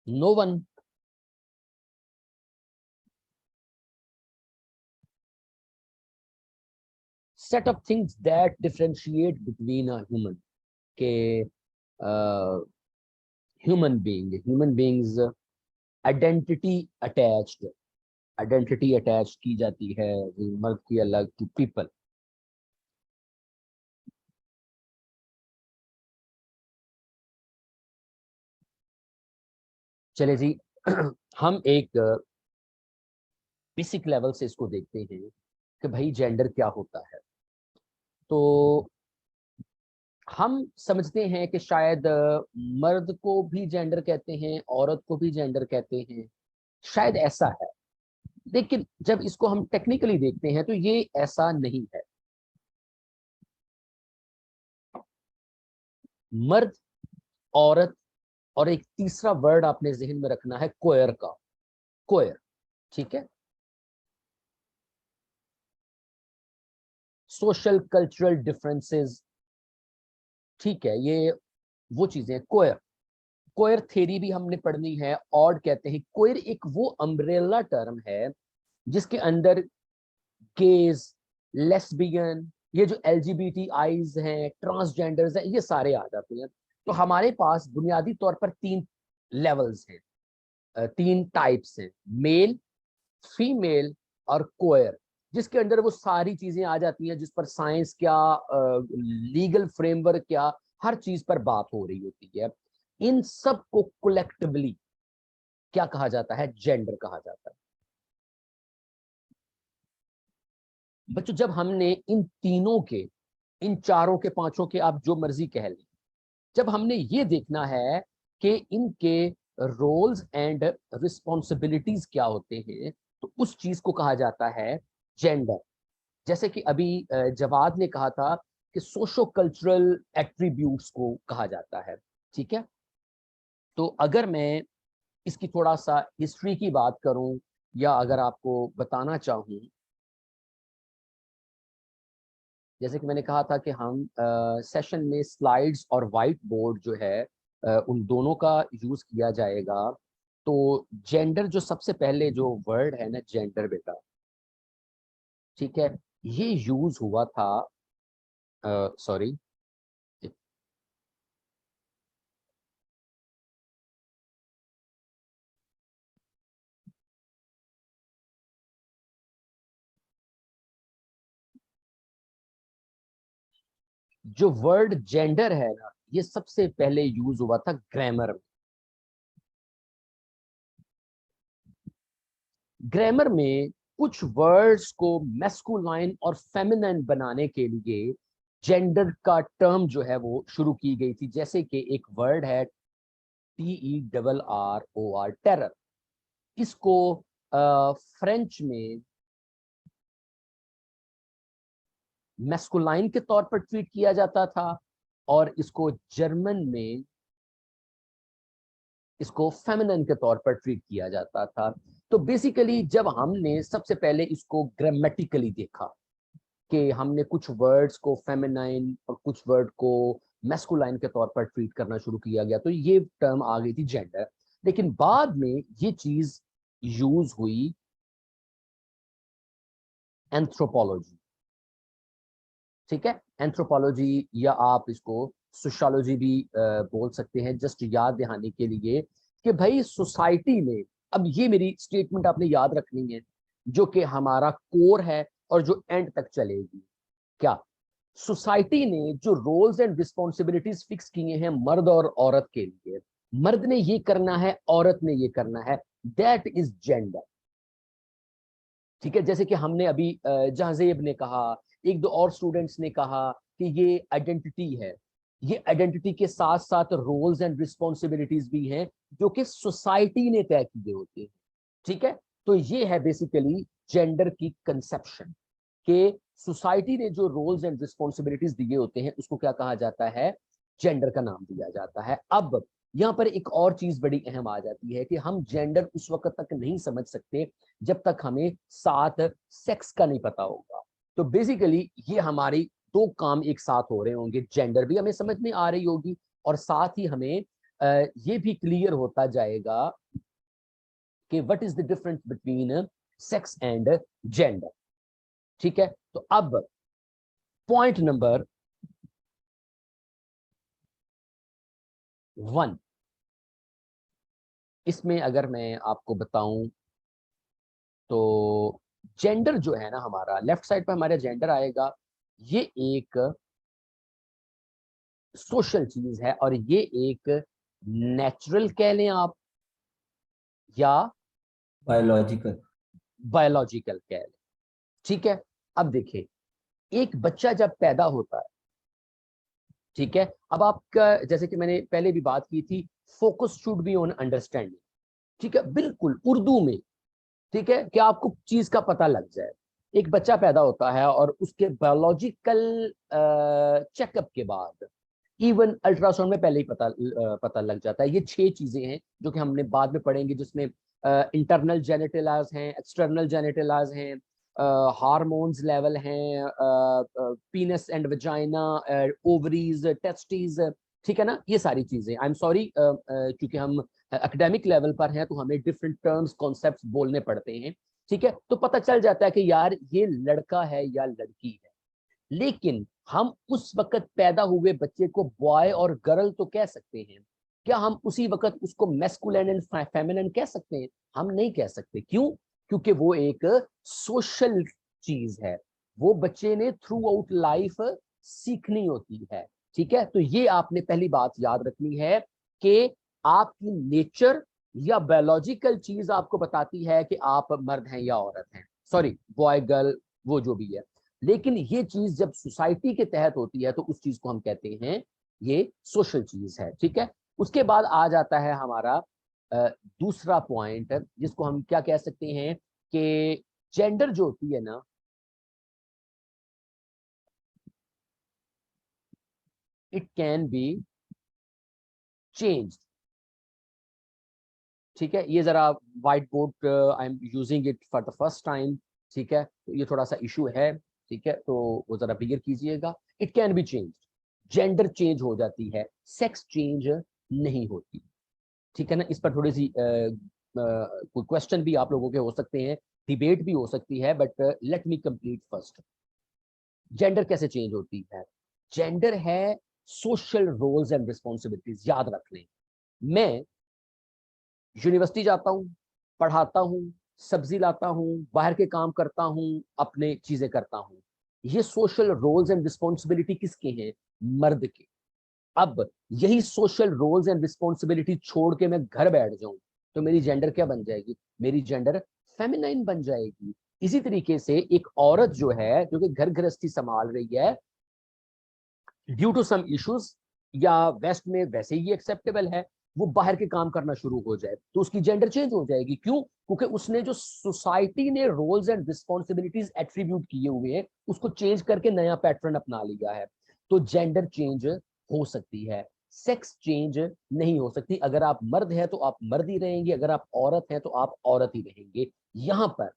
No one? Set of things that differentiate between a human के human beings identity attached, identity attach की जाती है मर्द की अलग टू पीपल। चले जी, हम एक बेसिक लेवल से इसको देखते हैं कि भाई जेंडर क्या होता है। तो हम समझते हैं कि शायद मर्द को भी जेंडर कहते हैं, औरत को भी जेंडर कहते हैं, शायद ऐसा है। लेकिन जब इसको हम टेक्निकली देखते हैं तो ये ऐसा नहीं है। मर्द, औरत, और एक तीसरा वर्ड आपने जहन में रखना है कोयर का, कोयर। ठीक है? सोशल कल्चरल डिफरेंसेस, ठीक है, ये वो चीजें। कोयर, कोयर थ्योरी भी हमने पढ़नी है। ऑड कहते हैं, कोयर एक वो अम्ब्रेला टर्म है जिसके अंदर गेज, लेस्बियन, ये जो एलजीबीटी आईज हैं, ट्रांसजेंडर्स हैं, ये सारे आ जाते हैं। तो हमारे पास बुनियादी तौर पर तीन लेवल्स हैं, तीन टाइप्स हैं, मेल, फीमेल और कोयर, जिसके अंदर वो सारी चीजें आ जाती हैं जिस पर साइंस क्या, लीगल फ्रेमवर्क क्या, हर चीज पर बात हो रही होती है। इन सब को कलेक्टिवली क्या कहा जाता है? जेंडर कहा जाता है। बच्चों, जब हमने इन तीनों के, इन चारों के, पांचों के, आप जो मर्जी कह लें, जब हमने ये देखना है कि इनके रोल्स एंड रिस्पॉन्सिबिलिटीज क्या होते हैं, तो उस चीज को कहा जाता है जेंडर। जैसे कि अभी जवाद ने कहा था कि सोशो कल्चरल एट्रीब्यूट्स को कहा जाता है। ठीक है? तो अगर मैं इसकी थोड़ा सा हिस्ट्री की बात करूं, या अगर आपको बताना चाहूं जैसे कि मैंने कहा था कि हम सेशन में स्लाइड्स और वाइट बोर्ड जो है उन दोनों का यूज किया जाएगा। तो जेंडर जो सबसे पहले जो वर्ड है ना, जेंडर बेटा, ठीक है, ये यूज हुआ था, सॉरी, जो वर्ड जेंडर है ना, ये सबसे पहले यूज हुआ था ग्रामर में। ग्रामर में कुछ वर्ड्स को मैस्कुलाइन और फेमिनाइन बनाने के लिए जेंडर का टर्म जो है वो शुरू की गई थी। जैसे कि एक वर्ड है TERROR, टेरर। इसको फ्रेंच में मैस्कुलाइन के तौर पर ट्रीट किया जाता था और इसको जर्मन में इसको फेमिनिन के तौर पर ट्रीट किया जाता था। तो बेसिकली जब हमने सबसे पहले इसको ग्रामेटिकली देखा कि हमने कुछ वर्ड्स को फेमिनाइन और कुछ वर्ड को मैस्कुलाइन के तौर पर ट्रीट करना शुरू किया गया, तो ये टर्म आ गई थी जेंडर। लेकिन बाद में ये चीज यूज हुई एंथ्रोपोलॉजी, ठीक है, एंथ्रोपोलॉजी, या आप इसको सोशियोलॉजी भी बोल सकते हैं, जस्ट याद दिलाने के लिए कि भाई सोसाइटी में, अब ये मेरी स्टेटमेंट आपने याद रखनी है जो कि हमारा कोर है और जो एंड तक चलेगी। क्या सोसाइटी ने जो रोल्स एंड रिस्पॉन्सिबिलिटीज फिक्स किए हैं मर्द और औरत के लिए, मर्द ने ये करना है, औरत ने ये करना है, दैट इज जेंडर, ठीक है। जैसे कि हमने अभी जहाजेब ने कहा, एक दो और स्टूडेंट्स ने कहा कि ये आइडेंटिटी है, ये आइडेंटिटी के साथ साथ रोल्स एंड रिस्पॉन्सिबिलिटीज भी हैं जो कि सोसाइटी ने तय किए होते हैं, ठीक है। तो ये है बेसिकली जेंडर की कंसेप्शन कि सोसाइटी ने जो रोल्स एंड रिस्पॉन्सिबिलिटीज दिए होते हैं उसको क्या कहा जाता है, जेंडर का नाम दिया जाता है। अब यहाँ पर एक और चीज बड़ी अहम आ जाती है कि हम जेंडर उस वक्त तक नहीं समझ सकते जब तक हमें साथ सेक्स का नहीं पता होगा। तो बेसिकली ये हमारी दो काम एक साथ हो रहे होंगे, जेंडर भी हमें समझ में आ रही होगी और साथ ही हमें ये भी क्लियर होता जाएगा कि what is the difference between sex and gender, ठीक है। तो अब पॉइंट नंबर 1, इसमें अगर मैं आपको बताऊं तो जेंडर जो है ना, हमारा लेफ्ट साइड पर हमारा जेंडर आएगा, ये एक सोशल चीज है और ये एक नेचुरल कह लें आप या बायोलॉजिकल। बायोलॉजिकल कह लें, ठीक है। अब देखिए, एक बच्चा जब पैदा होता है, ठीक है, अब आपका जैसे कि मैंने पहले भी बात की थी, focus should be on understanding, ठीक है, बिल्कुल उर्दू में, ठीक है, कि आपको चीज का पता लग जाए। एक बच्चा पैदा होता है और उसके बायोलॉजिकल चेकअप के बाद, इवन अल्ट्रासाउंड में पहले ही पता लग जाता है। ये 6 चीजें हैं जो कि हमने बाद में पढ़ेंगे, जिसमें इंटरनल जेनिटलाज हैं, एक्सटर्नल जेनिटलाज हैं, हार्मोन्स लेवल हैं, पीनस एंड वजाइना, ओवरीज, टेस्टिस, ठीक है ना, ये सारी चीजें। आई एम सॉरी, क्योंकि हम एकेडमिक लेवल पर हैं तो हमें डिफरेंट टर्म्स कॉन्सेप्ट्स बोलने पड़ते हैं, ठीक है। तो पता चल जाता है कि यार ये लड़का है या लड़की है, लेकिन हम उस वक्त पैदा हुए बच्चे को बॉय और गर्ल तो कह सकते हैं, क्या हम उसी वक्त उसको मैस्कुलिन एंड फेमिनिन कह सकते हैं? हम नहीं कह सकते। क्यों? क्योंकि वो एक सोशल चीज है, वो बच्चे ने थ्रू आउट लाइफ सीखनी होती है, ठीक है। तो ये आपने पहली बात याद रखनी है कि आपकी नेचर या बायोलॉजिकल चीज आपको बताती है कि आप मर्द हैं या औरत हैं, सॉरी बॉय गर्ल वो जो भी है। लेकिन ये चीज जब सोसाइटी के तहत होती है तो उस चीज को हम कहते हैं ये सोशल चीज है, ठीक है। उसके बाद आ जाता है हमारा दूसरा पॉइंट, जिसको हम क्या कह सकते हैं कि जेंडर जो होती है ना, इट कैन बी चेंज, ठीक है। ये जरा white board I am using it for the first time, ठीक है, तो ये थोड़ा सा इशू है। ठीक है, तो वो जरा क्लियर कीजिएगा। It can be change, gender change हो जाती है, सेक्स चेंज नहीं होती। ठीक है ना, इस पर थोड़ी सी कोई क्वेश्चन भी आप लोगों के हो सकते हैं, डिबेट भी हो सकती है, but let me complete first. Gender कैसे चेंज होती है? जेंडर है सोशल रोल्स एंड रिस्पॉन्सिबिलिटीज। याद रख लें, मैं यूनिवर्सिटी जाता हूं, पढ़ाता हूं, सब्जी लाता हूं, बाहर के काम करता हूं, अपने चीजें करता हूं, ये सोशल रोल्स एंड रिस्पॉन्सिबिलिटी किसके हैं? मर्द के। अब यही सोशल रोल्स एंड रिस्पॉन्सिबिलिटी छोड़ के मैं घर बैठ जाऊं तो मेरी जेंडर क्या बन जाएगी? मेरी जेंडर फेमिनाइन बन जाएगी। इसी तरीके से एक औरत जो है, जो कि घर गृहस्थी संभाल रही है, ड्यू टू सम इश्यूज, या वेस्ट में वैसे ही एक्सेप्टेबल है, वो बाहर के काम करना शुरू हो जाए तो उसकी जेंडर चेंज हो जाएगी। क्यों? क्योंकि उसने जो सोसाइटी ने रोल्स एंड रिस्पॉन्सिबिलिटीज एट्रीब्यूट किए हुए हैं उसको चेंज करके नया पैटर्न अपना लिया है। तो जेंडर चेंज हो सकती है, सेक्स चेंज नहीं हो सकती। अगर आप मर्द हैं तो आप मर्द ही रहेंगे, अगर आप औरत हैं तो आप औरत ही रहेंगे। यहां पर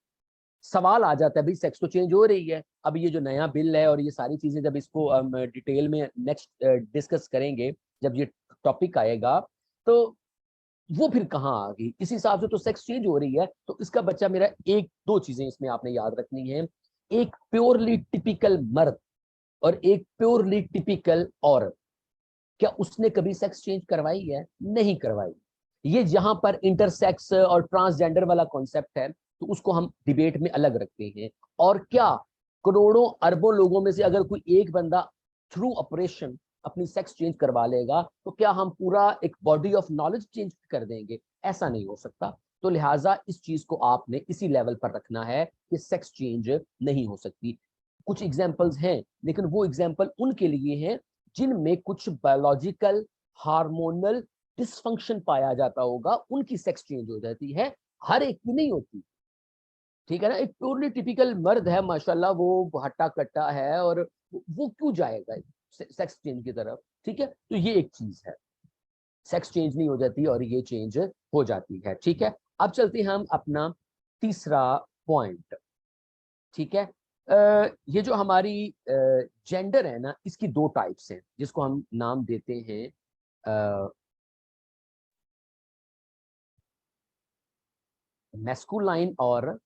सवाल आ जाता है, भाई सेक्स तो चेंज हो रही है, अब ये जो नया बिल है और ये सारी चीजें जब इसको हम डिटेल में नेक्स्ट डिस्कस करेंगे, जब ये टॉपिक आएगा, तो वो फिर कहाँ आ गई? इस हिसाब से तो सेक्स चेंज हो रही है। तो इसका बच्चा मेरा एक दो चीजें इसमें आपने याद रखनी है, एक प्योरली टिपिकल मर्द और एक प्योरली टिपिकल औरत। क्या उसने कभी सेक्स चेंज करवाई है? नहीं करवाई। ये जहां पर इंटरसेक्स और ट्रांसजेंडर वाला कॉन्सेप्ट है तो उसको हम डिबेट में अलग रखते हैं। और क्या करोड़ों अरबों लोगों में से अगर कोई एक बंदा थ्रू ऑपरेशन अपनी सेक्स चेंज करवा लेगा तो क्या हम पूरा एक बॉडी ऑफ नॉलेज चेंज कर देंगे? ऐसा नहीं हो सकता। तो लिहाजा इस चीज को आपने इसी लेवल पर रखना है कि सेक्स चेंज नहीं हो सकती। कुछ एग्जांपल्स हैं, लेकिन वो एग्जांपल उनके लिए हैं जिनमें कुछ बायोलॉजिकल हार्मोनल डिसफंक्शन पाया जाता होगा, उनकी सेक्स चेंज हो जाती है, हर एक की नहीं होती। ठीक है ना, एक प्योरली टिपिकल मर्द है माशाल्लाह, वो हट्टा कट्टा है, और वो क्यों जाएगा सेक्स चेंज की तरफ? ठीक है, तो ये एक चीज है, सेक्स चेंज नहीं हो जाती और ये चेंज हो जाती है। ठीक है, अब चलते हैं हम अपना तीसरा पॉइंट। ठीक है, ये जो हमारी जेंडर है ना, इसकी दो टाइप्स हैं जिसको हम नाम देते हैं मैस्कुलाइन और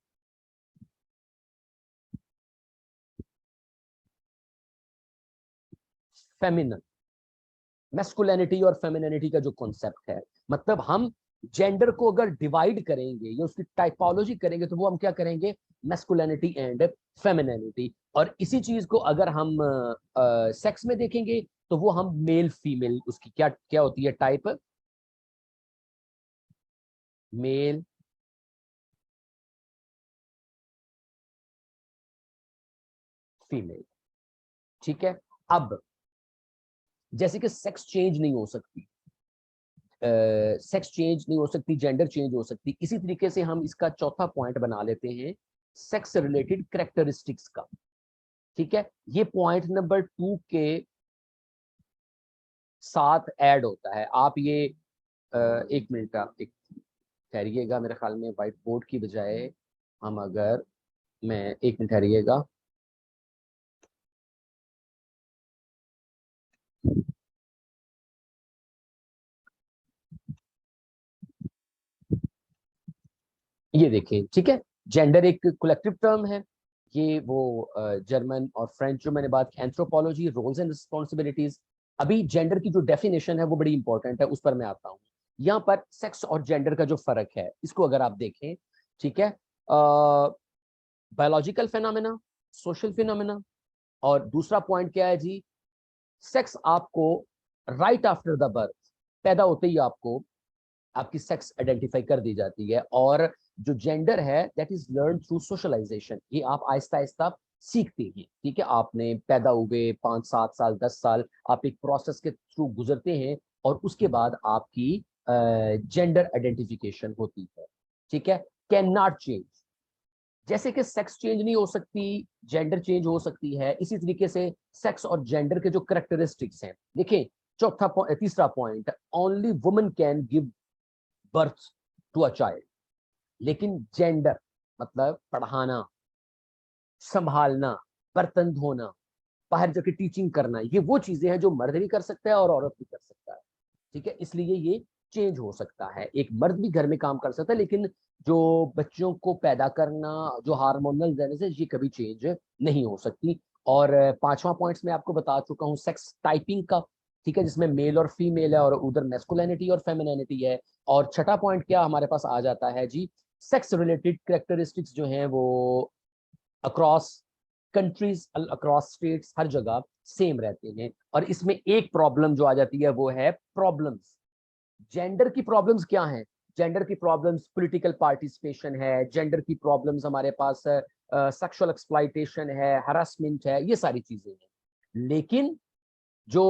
फेमिनन। मैस्कुलिनिटी और फेमिनिटी का जो कॉन्सेप्ट है, मतलब हम जेंडर को अगर डिवाइड करेंगे या उसकी टाइपोलॉजी करेंगे तो वो हम क्या करेंगे? Masculinity and femininity. और इसी चीज को अगर हम सेक्स में देखेंगे तो वो हम मेल फीमेल, उसकी क्या क्या होती है टाइप? Male female. ठीक है, अब जैसे कि सेक्स चेंज नहीं हो सकती, सेक्स चेंज नहीं हो सकती, जेंडर चेंज हो सकती, इसी तरीके से हम इसका चौथा पॉइंट बना लेते हैं सेक्स रिलेटेड कैरेक्टरिस्टिक्स का। ठीक है, ये पॉइंट नंबर 2 के साथ ऐड होता है। आप ये एक मिनट, आप एक ठहरिएगा, मेरे ख्याल में व्हाइट बोर्ड की बजाय हम अगर, मैं एक मिनट ठहरिएगा। ये देखें, ठीक है, जेंडर एक कलेक्टिव टर्म है। ये वो जर्मन और फ्रेंच जो मैंने बात की, एंथ्रोपोलॉजी, रोल्स एंड रिस्पॉन्सिबिलिटीज। अभी जेंडर की जो डेफिनेशन है वो बड़ी इंपॉर्टेंट है, उस पर मैं आता हूँ। यहाँ पर सेक्स और जेंडर का जो फर्क है इसको अगर आप देखें, ठीक है, बायोलॉजिकल फिनोमेना, सोशल फिनोमेना, और दूसरा पॉइंट क्या है जी? सेक्स आपको राइट आफ्टर द बर्थ, पैदा होते ही आपको आपकी सेक्स आइडेंटिफाई कर दी जाती है। और जो जेंडर है that is learn through socialization, ये आप आहिस्ता आहिस्ता सीखते हैं। ठीक है, आपने पैदा हुए 5 7 साल 10 साल आप एक प्रोसेस के थ्रू गुजरते हैं और उसके बाद आपकी जेंडर आइडेंटिफिकेशन होती है। ठीक है, कैन नॉट चेंज। जैसे कि सेक्स चेंज नहीं हो सकती, जेंडर चेंज हो सकती है, इसी तरीके से सेक्स और जेंडर के जो करेक्टरिस्टिक्स हैं, देखिए तीसरा point, only woman can give birth to a child. लेकिन जेंडर मतलब पढ़ाना, संभालना, बर्तन धोना, बाहर जाके टीचिंग करना, ये वो चीजें हैं जो मर्द भी कर सकता है और औरत भी कर सकता है। ठीक है, इसलिए ये चेंज हो सकता है, एक मर्द भी घर में काम कर सकता है, लेकिन जो बच्चों को पैदा करना, जो हार्मोनल जेनेसिस, ये कभी चेंज नहीं हो सकती। और पांचवा पॉइंट्स मैं आपको बता चुका हूँ सेक्स टाइपिंग का, ठीक है, जिसमें मेल और फीमेल है और उधर मेस्कुलिनिटी और फेमिनिटी है। और छठा पॉइंट क्या हमारे पास आ जाता है जी, सेक्स रिलेटेड कैरेक्टरिस्टिक्स जो हैं वो अक्रॉस कंट्रीज, अक्रॉस स्टेट्स, हर जगह सेम रहते हैं। और इसमें एक प्रॉब्लम जो आ जाती है वो है प्रॉब्लम्स, जेंडर की प्रॉब्लम्स क्या हैं? जेंडर की प्रॉब्लम्स पॉलिटिकल पार्टिसिपेशन है, जेंडर की प्रॉब्लम्स हमारे पास सेक्सुअल एक्सप्लॉइटेशन है, हरासमेंट है, ये सारी चीजें हैं। लेकिन जो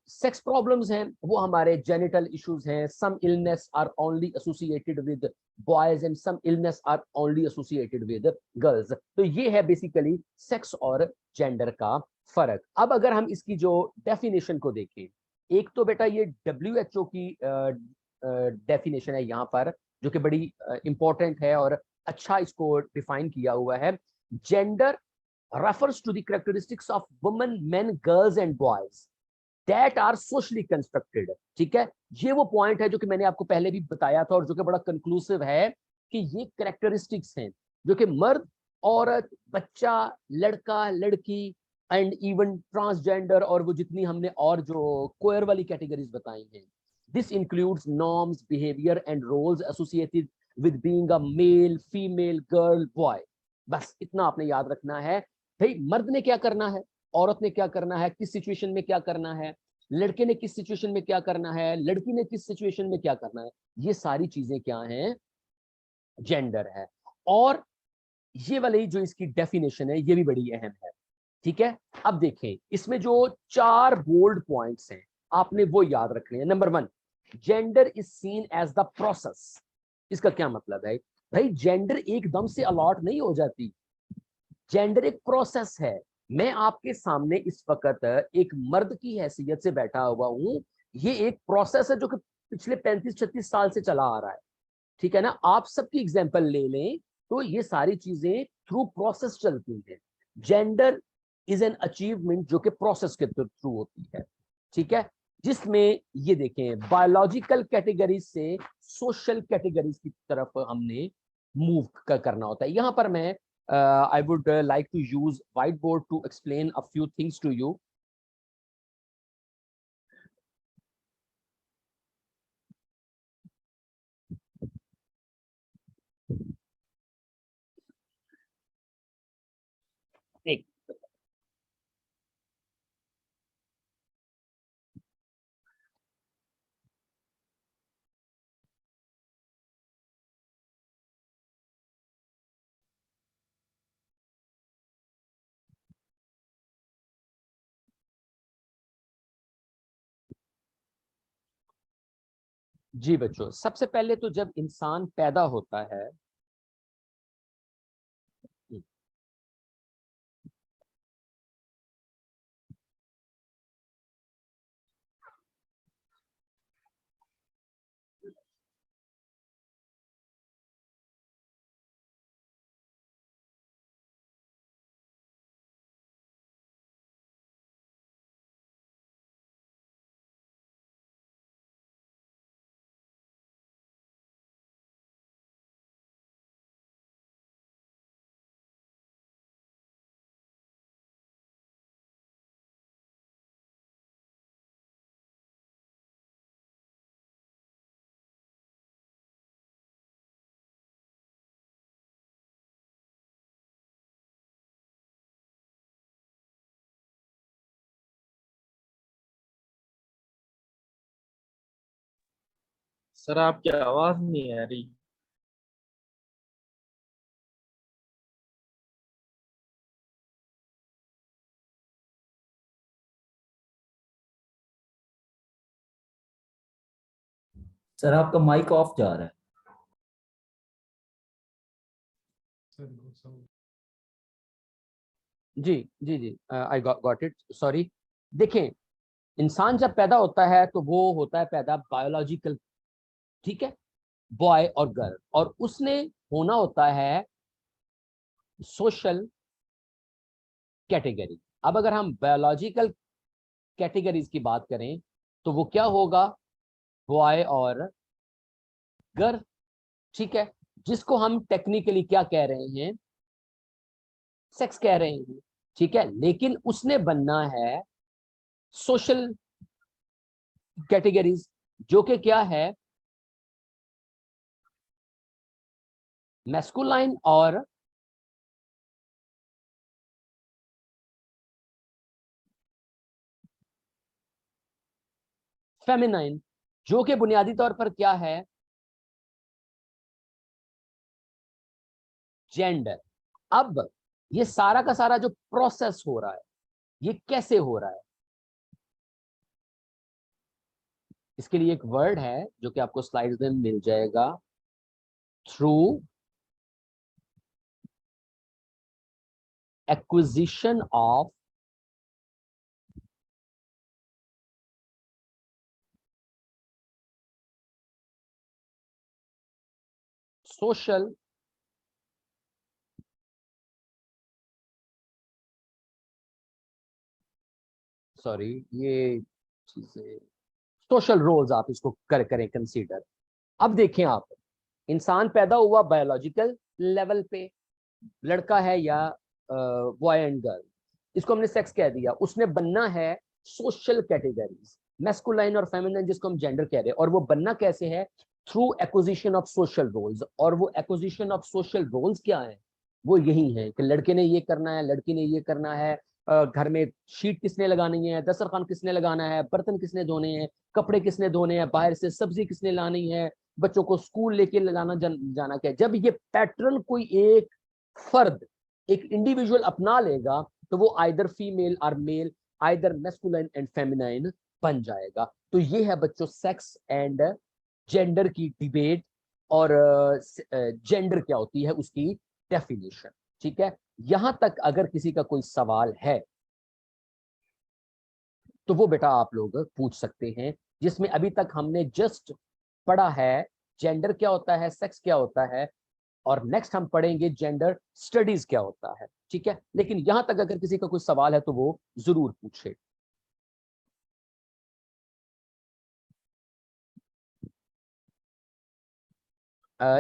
सेक्स प्रॉब्लम्स हैं वो हमारे जेनिटल इश्यूज हैं, some illness are only associated with boys and some illness are only associated with girls. तो ये है बेसिकली सेक्स और जेंडर का फर्क। अब अगर हम इसकी जो डेफिनेशन को देखें, एक तो बेटा ये WHO की डेफिनेशन है यहाँ पर, जो कि बड़ी इंपॉर्टेंट है और अच्छा इसको डिफाइन किया हुआ है। Gender refers to the characteristics of women, men, girls and boys that are socially constructed। ठीक है, ये वो पॉइंट है जो कि मैंने आपको पहले भी बताया था और जो कि बड़ा कंक्लूसिव है कि ये कैरेक्टरिस्टिक्स हैं जो कि मर्द, औरत, बच्चा, लड़का, लड़की एंड इवन ट्रांसजेंडर और वो जितनी हमने और जो क्वेयर वाली कैटेगरीज बताई हैं, this includes norms, behaviour and roles associated with being a male, female, girl, boy. बस इतना आपने याद रखना है। भाई मर्द ने क्या करना है, औरत ने क्या करना है, किस सिचुएशन में क्या करना है, लड़के ने किस सिचुएशन में क्या करना है, लड़की ने किस सिचुएशन में क्या करना है, ये सारी चीजें क्या हैं, जेंडर है। और ये वाली जो इसकी डेफिनेशन है ये भी बड़ी अहम है। ठीक है, अब देखें इसमें जो 4 बोल्ड पॉइंट्स हैं आपने वो याद रखने हैं। Number 1, gender is seen as the process. इसका क्या मतलब है? भाई जेंडर एकदम से अलॉट नहीं हो जाती, जेंडर एक प्रोसेस है। मैं आपके सामने इस वक्त एक मर्द की हैसियत से बैठा हुआ हूं, ये एक प्रोसेस है जो कि पिछले 35-36 साल से चला आ रहा है। ठीक है ना, आप सबकी एग्जांपल ले लें तो ये सारी चीजें थ्रू प्रोसेस चलती हैं। जेंडर इज एन अचीवमेंट जो कि प्रोसेस के थ्रू होती है। ठीक है, जिसमें ये देखें बायोलॉजिकल कैटेगरीज से सोशल कैटेगरीज की तरफ हमने मूव करना होता है। यहां पर मैं I would like to use whiteboard to explain a few things to you. एक जी बच्चों, सबसे पहले तो जब इंसान पैदा होता है, सर आपकी आवाज नहीं आ रही। सर आपका माइक ऑफ जा रहा है। जी जी जी, आई गॉट इट, सॉरी। देखें, इंसान जब पैदा होता है तो वो होता है पैदा बायोलॉजिकल, ठीक है, बॉय और गर्ल, और उसने होना होता है सोशल कैटेगरी। अब अगर हम बायोलॉजिकल कैटेगरीज की बात करें तो वो क्या होगा, बॉय और गर्ल, ठीक है, जिसको हम टेक्निकली क्या कह रहे हैं, सेक्स कह रहे हैं, ठीक है। लेकिन उसने बनना है सोशल कैटेगरीज, जो कि क्या है, मैस्कुलाइन और फेमिनाइन, जो कि बुनियादी तौर पर क्या है, जेंडर। अब ये सारा का सारा जो प्रोसेस हो रहा है, ये कैसे हो रहा है, इसके लिए एक वर्ड है जो कि आपको स्लाइड्स में मिल जाएगा, through acquisition of social sorry ये चीजें, सोशल रोल्स आप इसको करें कंसीडर। अब देखें आप, इंसान पैदा हुआ बायोलॉजिकल लेवल पे, लड़का है या बॉय एंड गर्ल, इसको हमने सेक्स कह दिया। उसने बनना है सोशल कैटेगरीज, मैस्कुलाइन और फेमिनिन, जिसको हम जेंडर कह रहे हैं। और वो बनना कैसे है, through acquisition of social roles. और वो एक्विजिशन ऑफ सोशल रोल्स क्या है, वो यही है कि लड़के ने ये करना है, लड़की ने ये करना है, घर में शीट किसने लगानी है, दस्तरखान किसने लगाना है, बर्तन किसने धोने हैं, कपड़े किसने धोने हैं, बाहर से सब्जी किसने लानी है, बच्चों को स्कूल लेके जाना क्या है। जब ये पैटर्न कोई एक फर्द, एक इंडिविजुअल अपना लेगा, तो वो आइदर फीमेल और male, either masculine and feminine बन जाएगा। तो ये है बच्चों सेक्स एंड जेंडर की डिबेट, और जेंडर क्या होती है उसकी डेफिनेशन, ठीक है। यहां तक अगर किसी का कोई सवाल है तो वो बेटा आप लोग पूछ सकते हैं, जिसमें अभी तक हमने जस्ट पढ़ा है जेंडर क्या होता है, सेक्स क्या होता है, और नेक्स्ट हम पढ़ेंगे जेंडर स्टडीज क्या होता है, ठीक है। लेकिन यहां तक अगर किसी का कोई सवाल है तो वो जरूर पूछे।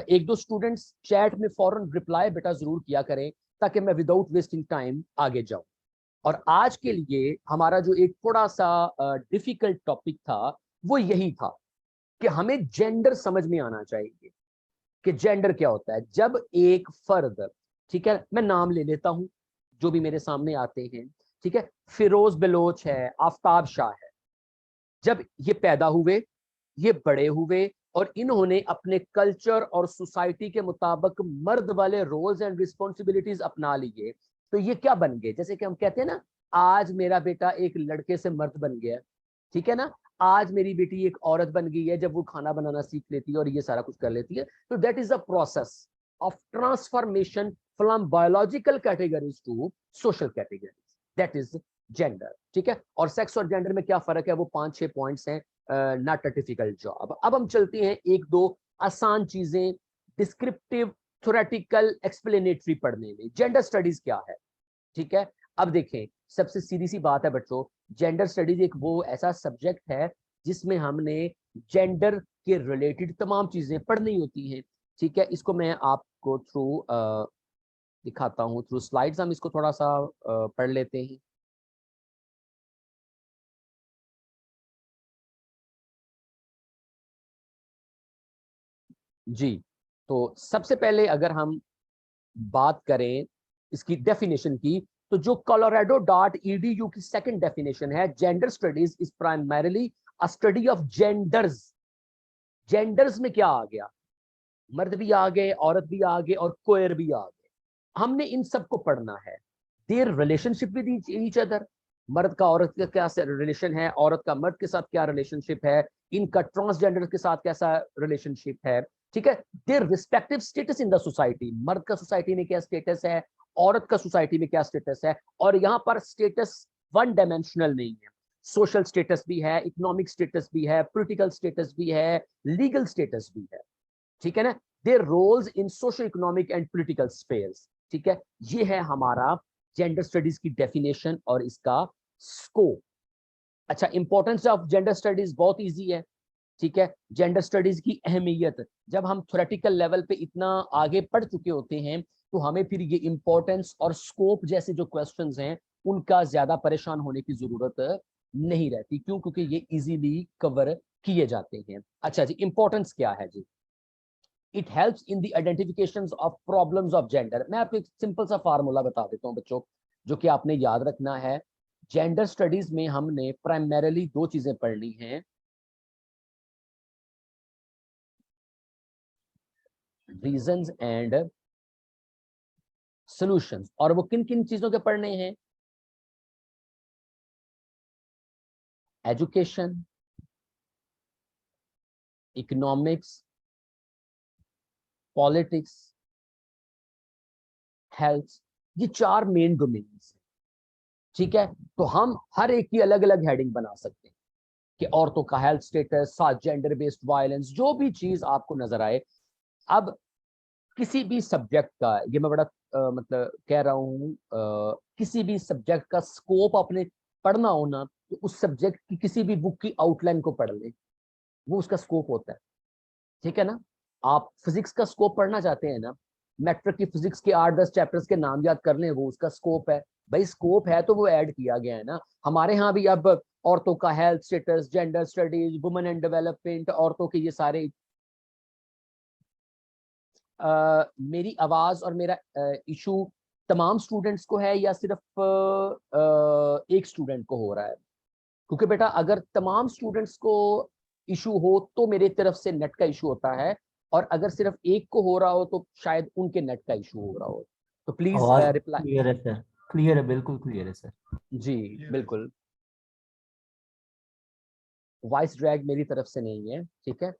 एक दो स्टूडेंट्स चैट में फौरन रिप्लाई बेटा जरूर किया करें, ताकि मैं विदाउट वेस्टिंग टाइम आगे जाऊं। और आज के लिए हमारा जो एक थोड़ा सा डिफिकल्ट टॉपिक था वो यही था कि हमें जेंडर समझ में आना चाहिए कि जेंडर क्या होता है। जब एक फर्द, ठीक है, मैं नाम ले लेता हूं जो भी मेरे सामने आते हैं, ठीक है, फिरोज बलोच है, आफ्ताब शाह है, जब ये पैदा हुए, ये बड़े हुए, और इन्होंने अपने कल्चर और सोसाइटी के मुताबिक मर्द वाले रोल्स एंड रिस्पॉन्सिबिलिटीज अपना लिए, तो ये क्या बन गए, जैसे कि हम कहते हैं ना, आज मेरा बेटा एक लड़के से मर्द बन गया, ठीक है ना, आज मेरी बेटी एक औरत बन गई है, जब वो खाना बनाना सीख लेती है और ये सारा कुछ कर लेती है। तो that is a process of transformation from biological categories to social categories, that is gender, ठीक है। और सेक्स और जेंडर में क्या फर्क है, वो 5-6 पॉइंट्स हैं, नॉट अ डिफिकल्ट जॉब। अब हम चलते हैं एक दो आसान चीजें डिस्क्रिप्टिव थ्योरेटिकल एक्सप्लेनेटरी पढ़ने में। जेंडर स्टडीज क्या है, ठीक है। अब देखें, सबसे सीधी सी बात है बच्चों, जेंडर स्टडीज एक वो ऐसा सब्जेक्ट है जिसमें हमने जेंडर के रिलेटेड तमाम चीजें पढ़नी होती हैं, ठीक है। इसको मैं आपको थ्रू दिखाता हूं, थ्रू स्लाइड्स हम इसको थोड़ा सा पढ़ लेते हैं। जी, तो सबसे पहले अगर हम बात करें इसकी डेफिनेशन की, तो जो colorado.edu की सेकंड डेफिनेशन है, gender studies is primarily a study of genders. Genders में क्या आ गया, मर्द भी आ गए, औरत भी आ गए, और कोयर भी आ गए। हमने इन सबको पढ़ना है, their relationship with each other, मर्द का औरत का क्या रिलेशन है, औरत का मर्द के साथ क्या रिलेशनशिप है, इनका ट्रांसजेंडर के साथ कैसा रिलेशनशिप है, ठीक है। Their respective status in the society, मर्द का सोसाइटी में क्या स्टेटस है, औरत का सोसाइटी में क्या स्टेटस है। और यहाँ पर स्टेटस वन डायमेंशनल नहीं है, सोशल स्टेटस भी है, इकोनॉमिक स्टेटस भी है, पॉलिटिकल स्टेटस भी है, लीगल स्टेटस भी है, ठीक है ना। Their roles in socio economic and political spheres, ठीक है। ये है हमारा जेंडर स्टडीज की डेफिनेशन और इसका स्कोप। अच्छा, इंपॉर्टेंस ऑफ जेंडर स्टडीज बहुत इजी है, ठीक है। जेंडर स्टडीज की अहमियत, जब हम थ्योरेटिकल लेवल पे इतना आगे पढ़ चुके होते हैं तो हमें फिर ये इंपॉर्टेंस और स्कोप जैसे जो क्वेश्चंस हैं उनका ज्यादा परेशान होने की जरूरत नहीं रहती। क्यों? क्योंकि ये इजीली कवर किए जाते हैं। अच्छा जी, इंपॉर्टेंस क्या है जी? It helps in the identification of problems of gender. मैं आपको एक सिंपल सा फार्मूला बता देता हूँ बच्चों, जो कि आपने याद रखना है। जेंडर स्टडीज में हमने प्राइमरीली दो चीजें पढ़नी हैं, रीजंस एंड सॉल्यूशंस। और वो किन किन चीजों के पढ़ने हैं? एजुकेशन, इकोनॉमिक्स, पॉलिटिक्स, हेल्थ, ये चार मेन डोमेन्स हैं, ठीक है। तो हम हर एक की अलग अलग हेडिंग बना सकते हैं कि औरतों का हेल्थ स्टेटस, साथ जेंडर बेस्ड वायलेंस, जो भी चीज आपको नजर आए। अब किसी भी सब्जेक्ट का, ये मैं बड़ा मतलब कह रहा हूँ, किसी भी सब्जेक्ट का स्कोप आपने पढ़ना हो ना, तो उस सब्जेक्ट की किसी भी बुक की आउटलाइन को पढ़ ले, वो उसका स्कोप होता है, ठीक है ना। आप फिजिक्स का स्कोप पढ़ना चाहते हैं ना, मैट्रिक की फिजिक्स के 8-10 चैप्टर्स के नाम याद कर लें, वो उसका स्कोप है। भाई स्कोप है तो वो ऐड किया गया है ना। हमारे यहाँ भी अब औरतों का health status, gender studies, women and development, औरतों के ये सारे मेरी आवाज और मेरा इशू तमाम स्टूडेंट्स को है या सिर्फ एक स्टूडेंट को हो रहा है? क्योंकि बेटा अगर तमाम स्टूडेंट्स को इशू हो तो मेरे तरफ से नेट का इशू होता है, और अगर सिर्फ एक को हो रहा हो तो शायद उनके नेट का इशू हो रहा हो। तो प्लीज आवाज रिप्लाई। क्लियर है सर, क्लियर है, बिल्कुल क्लियर है सर। जी बिल्कुल, वॉइस ड्रैग मेरी तरफ से नहीं है, ठीक है।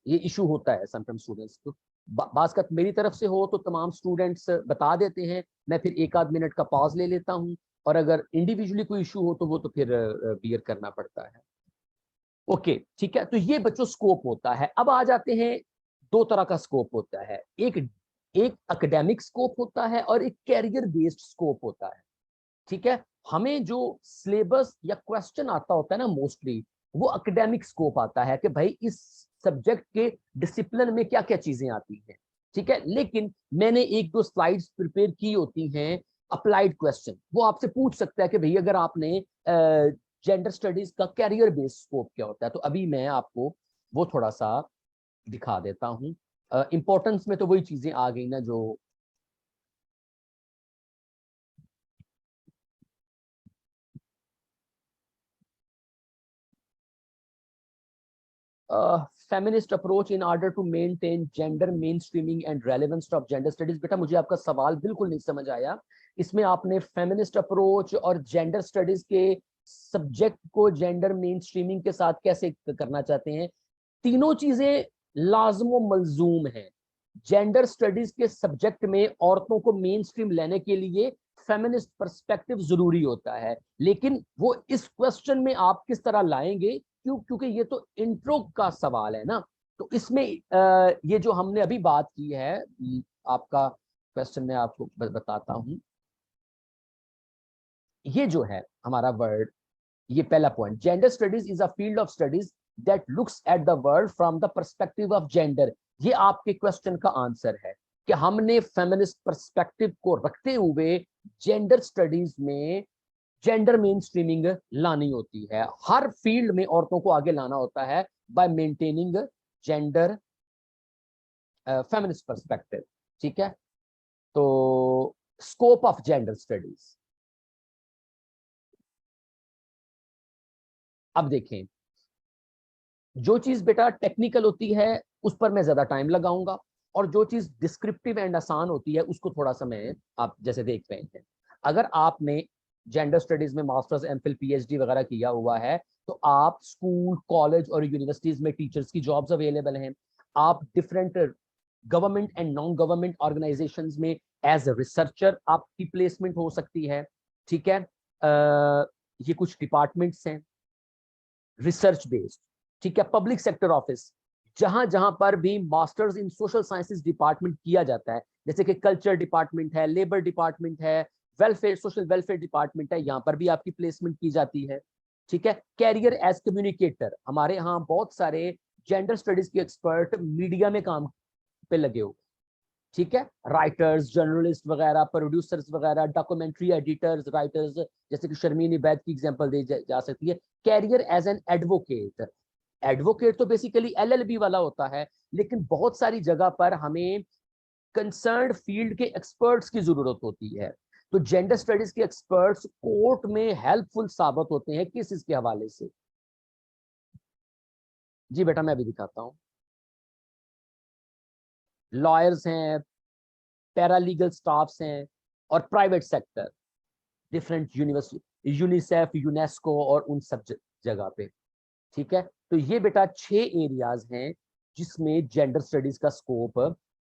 ये इशू होता है समटाइम स्टूडेंट्स को। बात का मेरी तरफ से हो तो तमाम स्टूडेंट्स बता देते हैं, मैं फिर 1-आध मिनट का पॉज ले लेता हूँ, और अगर इंडिविजुअली कोई इशू हो तो वो तो फिर बियर करना पड़ता है। ओके ठीक है, तो ये बच्चों स्कोप होता है। अब आ जाते हैं, दो तरह का स्कोप होता है, एक एकेडमिक स्कोप होता है और एक कैरियर बेस्ड स्कोप होता है, ठीक है। हमें जो सिलेबस या क्वेश्चन आता होता है ना मोस्टली, वो एकेडमिक स्कोप आता है कि भाई इस सब्जेक्ट के डिसिप्लिन में क्या क्या चीजें आती हैं, ठीक है। लेकिन मैंने 1-2 स्लाइड्स प्रिपेयर की होती हैं अप्लाइड क्वेश्चन, वो आपसे पूछ सकता है कि भाई अगर आपने जेंडर स्टडीज का कैरियर बेस्ड स्कोप क्या होता है, तो अभी मैं आपको वो थोड़ा सा दिखा देता हूँ। इंपॉर्टेंस में तो वही चीजें आ गई ना जो feminist approach in order to maintain gender mainstreaming and relevance of gender studies. बेटा मुझे आपका सवाल बिल्कुल नहीं समझ आया। इसमें आपने फेमिनिस्ट अप्रोच और जेंडर स्टडीज के सब्जेक्ट को जेंडर मेन स्ट्रीमिंग के साथ कैसे करना चाहते हैं? तीनों चीजें लाजमो मलजूम है। जेंडर स्टडीज के सब्जेक्ट में औरतों को मेन स्ट्रीम लेने के लिए फेमिनिस्ट पर्सपेक्टिव जरूरी होता है, लेकिन वो इस क्वेश्चन में आप किस तरह लाएंगे, क्योंकि ये तो इंट्रो का सवाल है ना। तो इसमें ये जो हमने अभी बात की है, आपका क्वेश्चन मैं आपको बताता हूं। ये जो है हमारा वर्ड, ये पहला point, gender studies is a field of studies that looks at the world from the perspective of gender. ये आपके क्वेश्चन का आंसर है कि हमने फेमिनिस्ट पर्सपेक्टिव को रखते हुए जेंडर स्टडीज में जेंडर मेन स्ट्रीमिंग लानी होती है। हर फील्ड में औरतों को आगे लाना होता है bye maintaining gender feminist perspective, ठीक है। तो स्कोप ऑफ जेंडर स्टडीज, अब देखें, जो चीज बेटा टेक्निकल होती है उस पर मैं ज्यादा टाइम लगाऊंगा, और जो चीज डिस्क्रिप्टिव एंड आसान होती है उसको थोड़ा सा मैं, आप जैसे देख रहे हैं, अगर आपने जेंडर स्टडीज में मास्टर्स, एमफिल, पीएचडी वगैरह किया हुआ है तो आप स्कूल, कॉलेज और यूनिवर्सिटीज में टीचर्स की जॉब्स अवेलेबल हैं। आप different government and non government organisations में एज ए रिसर्चर आपकी प्लेसमेंट हो सकती है, ठीक है। ये कुछ डिपार्टमेंट्स हैं रिसर्च बेस्ड, ठीक है। पब्लिक सेक्टर ऑफिस, जहां जहां पर भी masters in social sciences department किया जाता है, जैसे कि कल्चर डिपार्टमेंट है, लेबर डिपार्टमेंट है, वेलफेयर सोशल वेलफेयर डिपार्टमेंट है, यहाँ पर भी आपकी प्लेसमेंट की जाती है। ठीक है, कैरियर एज कम्युनिकेटर, हमारे यहाँ बहुत सारे जेंडर स्टडीज के एक्सपर्ट मीडिया में काम पे लगे हो। ठीक है, राइटर्स, जर्नलिस्ट वगैरह, प्रोड्यूसर्स वगैरह, डॉक्यूमेंट्री एडिटर्स, राइटर्स, जैसे कि शर्मीन इबैद की एग्जांपल दी जा सकती है। Career as an advocate, advocate तो बेसिकली एलएलबी वाला होता है, लेकिन बहुत सारी जगह पर हमें कंसर्न फील्ड के एक्सपर्ट्स की जरूरत होती है। तो जेंडर स्टडीज के एक्सपर्ट्स कोर्ट में हेल्पफुल साबित होते हैं केसेस के हवाले से। जी बेटा मैं अभी दिखाता हूं। लॉयर्स हैं, पैरालीगल स्टाफ्स हैं, और private sector, different university, UNICEF, UNESCO और उन सब जगह पे। ठीक है, तो ये बेटा 6 एरियाज हैं जिसमें जेंडर स्टडीज का स्कोप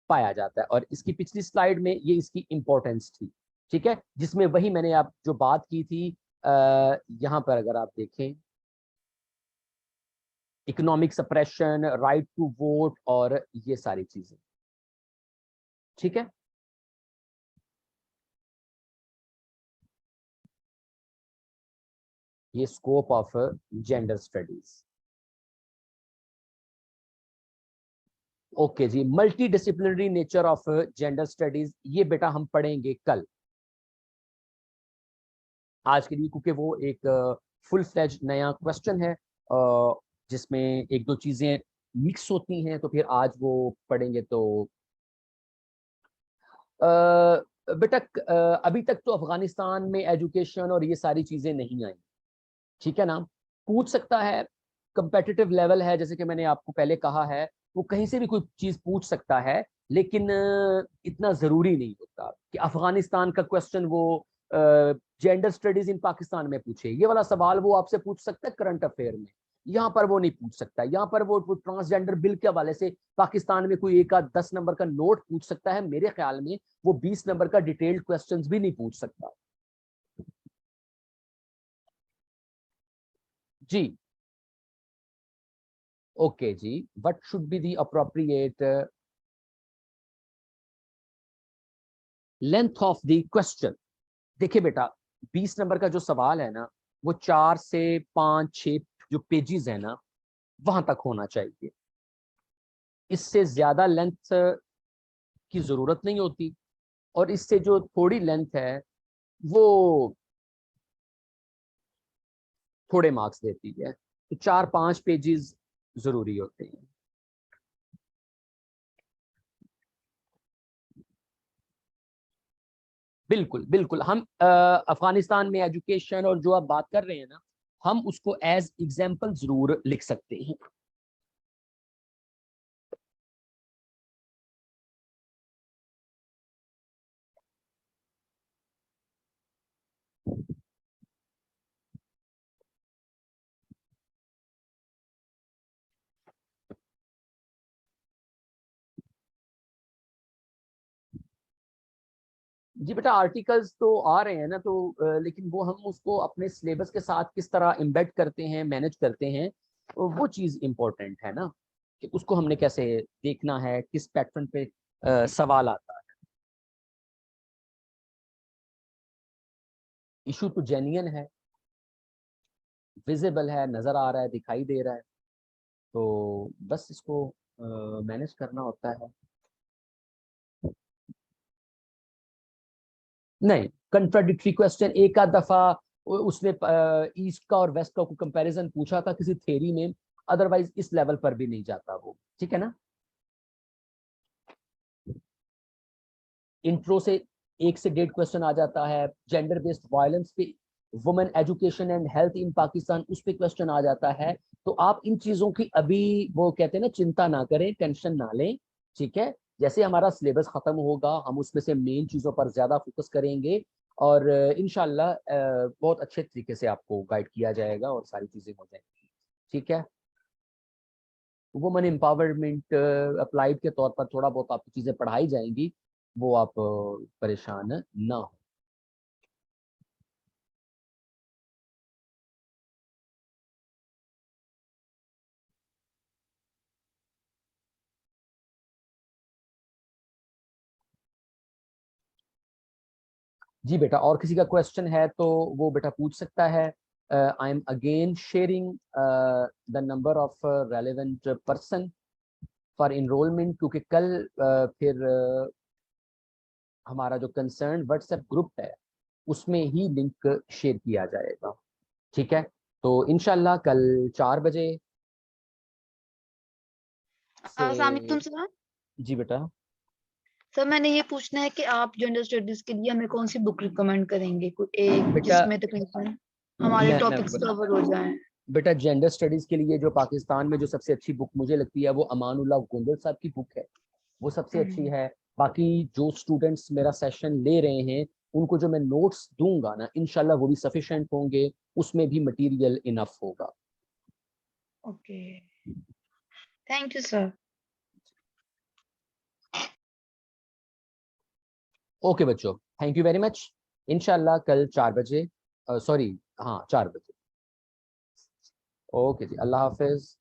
पाया जाता है, और इसकी पिछली स्लाइड में ये इसकी इंपॉर्टेंस थी। ठीक है, जिसमें वही मैंने आप जो बात की थी, यहां पर अगर आप देखें, economic suppression, right to vote और ये सारी चीजें। ठीक है, ये scope of gender studies. Okay जी, multidisciplinary nature of gender studies, ये बेटा हम पढ़ेंगे कल, आज के लिए, क्योंकि वो एक फुल फ्लेज नया क्वेश्चन है जिसमें एक दो चीजें मिक्स होती हैं, तो फिर आज वो पढ़ेंगे। तो बेटा अभी तक तो अफगानिस्तान में एजुकेशन और ये सारी चीजें नहीं आई। ठीक है ना, पूछ सकता है, कंपेटिटिव लेवल है, जैसे कि मैंने आपको पहले कहा है, वो कहीं से भी कोई चीज पूछ सकता है, लेकिन इतना जरूरी नहीं होता कि अफगानिस्तान का क्वेश्चन वो जेंडर स्टडीज इन पाकिस्तान में पूछे। ये वाला सवाल वो आपसे पूछ सकता है करंट अफेयर में, यहाँ पर वो नहीं पूछ सकता। यहाँ पर वो ट्रांसजेंडर बिल के हवाले से पाकिस्तान में कोई एक आध 10 नंबर का नोट पूछ सकता है, मेरे ख्याल में वो 20 नंबर का डिटेल्ड क्वेश्चंस भी नहीं पूछ सकता। जी ओके जी, what should be the appropriate length of the question. देखिए बेटा, 20 नंबर का जो सवाल है ना, वो 4 से 5 6 जो पेजेस है ना, वहां तक होना चाहिए। इससे ज्यादा लेंथ की जरूरत नहीं होती, और इससे जो थोड़ी लेंथ है वो थोड़े मार्क्स देती है। तो 4-5 पेजेस जरूरी होते हैं। बिल्कुल बिल्कुल, हम अफगानिस्तान में एजुकेशन और जो आप बात कर रहे हैं ना, हम उसको एज एग्जाम्पल जरूर लिख सकते हैं। जी बेटा, आर्टिकल्स तो आ रहे हैं ना, तो लेकिन वो हम उसको अपने सिलेबस के साथ किस तरह एम्बेड करते हैं, मैनेज करते हैं, तो वो चीज इंपॉर्टेंट है ना, कि उसको हमने कैसे देखना है, किस पैटर्न पे सवाल आता है। इशू तो जेन्युइन है, विजिबल है, नजर आ रहा है, दिखाई दे रहा है, तो बस इसको मैनेज करना होता है। नहीं, कंट्राडिक्टरी क्वेश्चन एक आध दफा उसने ईस्ट का और वेस्ट का कंपैरिजन पूछा था किसी थ्योरी में, अदरवाइज इस लेवल पर भी नहीं जाता वो। ठीक है ना, इंट्रो से 1 से 1.5 क्वेश्चन आ जाता है, जेंडर बेस्ड वायलेंस पे, वुमेन एजुकेशन एंड हेल्थ इन पाकिस्तान, उस पे क्वेश्चन आ जाता है। तो आप इन चीजों की अभी वो कहते हैं ना, चिंता ना करें, टेंशन ना लें। ठीक है, जैसे हमारा सिलेबस खत्म होगा, हम उसमें से मेन चीजों पर ज्यादा फोकस करेंगे, और इंशाल्लाह बहुत अच्छे तरीके से आपको गाइड किया जाएगा और सारी चीजें हो जाएंगी। ठीक है, वुमेन एम्पावरमेंट अप्लाइड के तौर पर थोड़ा बहुत आपको चीजें पढ़ाई जाएंगी, वो आप परेशान ना हो। जी बेटा, और किसी का क्वेश्चन है तो वो बेटा पूछ सकता है। I am again sharing the number of relevant person for enrolment, क्योंकि कल फिर हमारा जो कंसर्न व्हाट्सएप ग्रुप है उसमें ही लिंक शेयर किया जाएगा। ठीक है, तो इंशाल्लाह कल 4 बजे अस्सलाम से। वालेकुम सर। जी बेटा। सर मैंने ये पूछना है कि आप जेंडर स्टडीज के लिए हमें कौन सी बुक रिकमेंड करेंगे, कोई एक बेटा जिसमें तकरीबन हमारे मैं टॉपिक्स आपको कवर हो जाएं। बेटा, जेंडर स्टडीज के लिए जो पाकिस्तान में जो सबसे अच्छी बुक मुझे लगती है वो अमानुल्लाह गोंदल साहब की बुक है, वो सबसे अच्छी है। बाकी जो स्टूडेंट्स मेरा सेशन ले रहे हैं उनको जो मैं नोट्स दूंगा ना, इंशाल्लाह वो भी सफिशिएंट होंगे, उसमें भी मटेरियल इनफ होगा। Okay, thank you sir. Okay बच्चों, थैंक यू वेरी मच। इंशाल्लाह कल 4 बजे, सॉरी हाँ 4 बजे। ओके जी, अल्लाह हाफिज।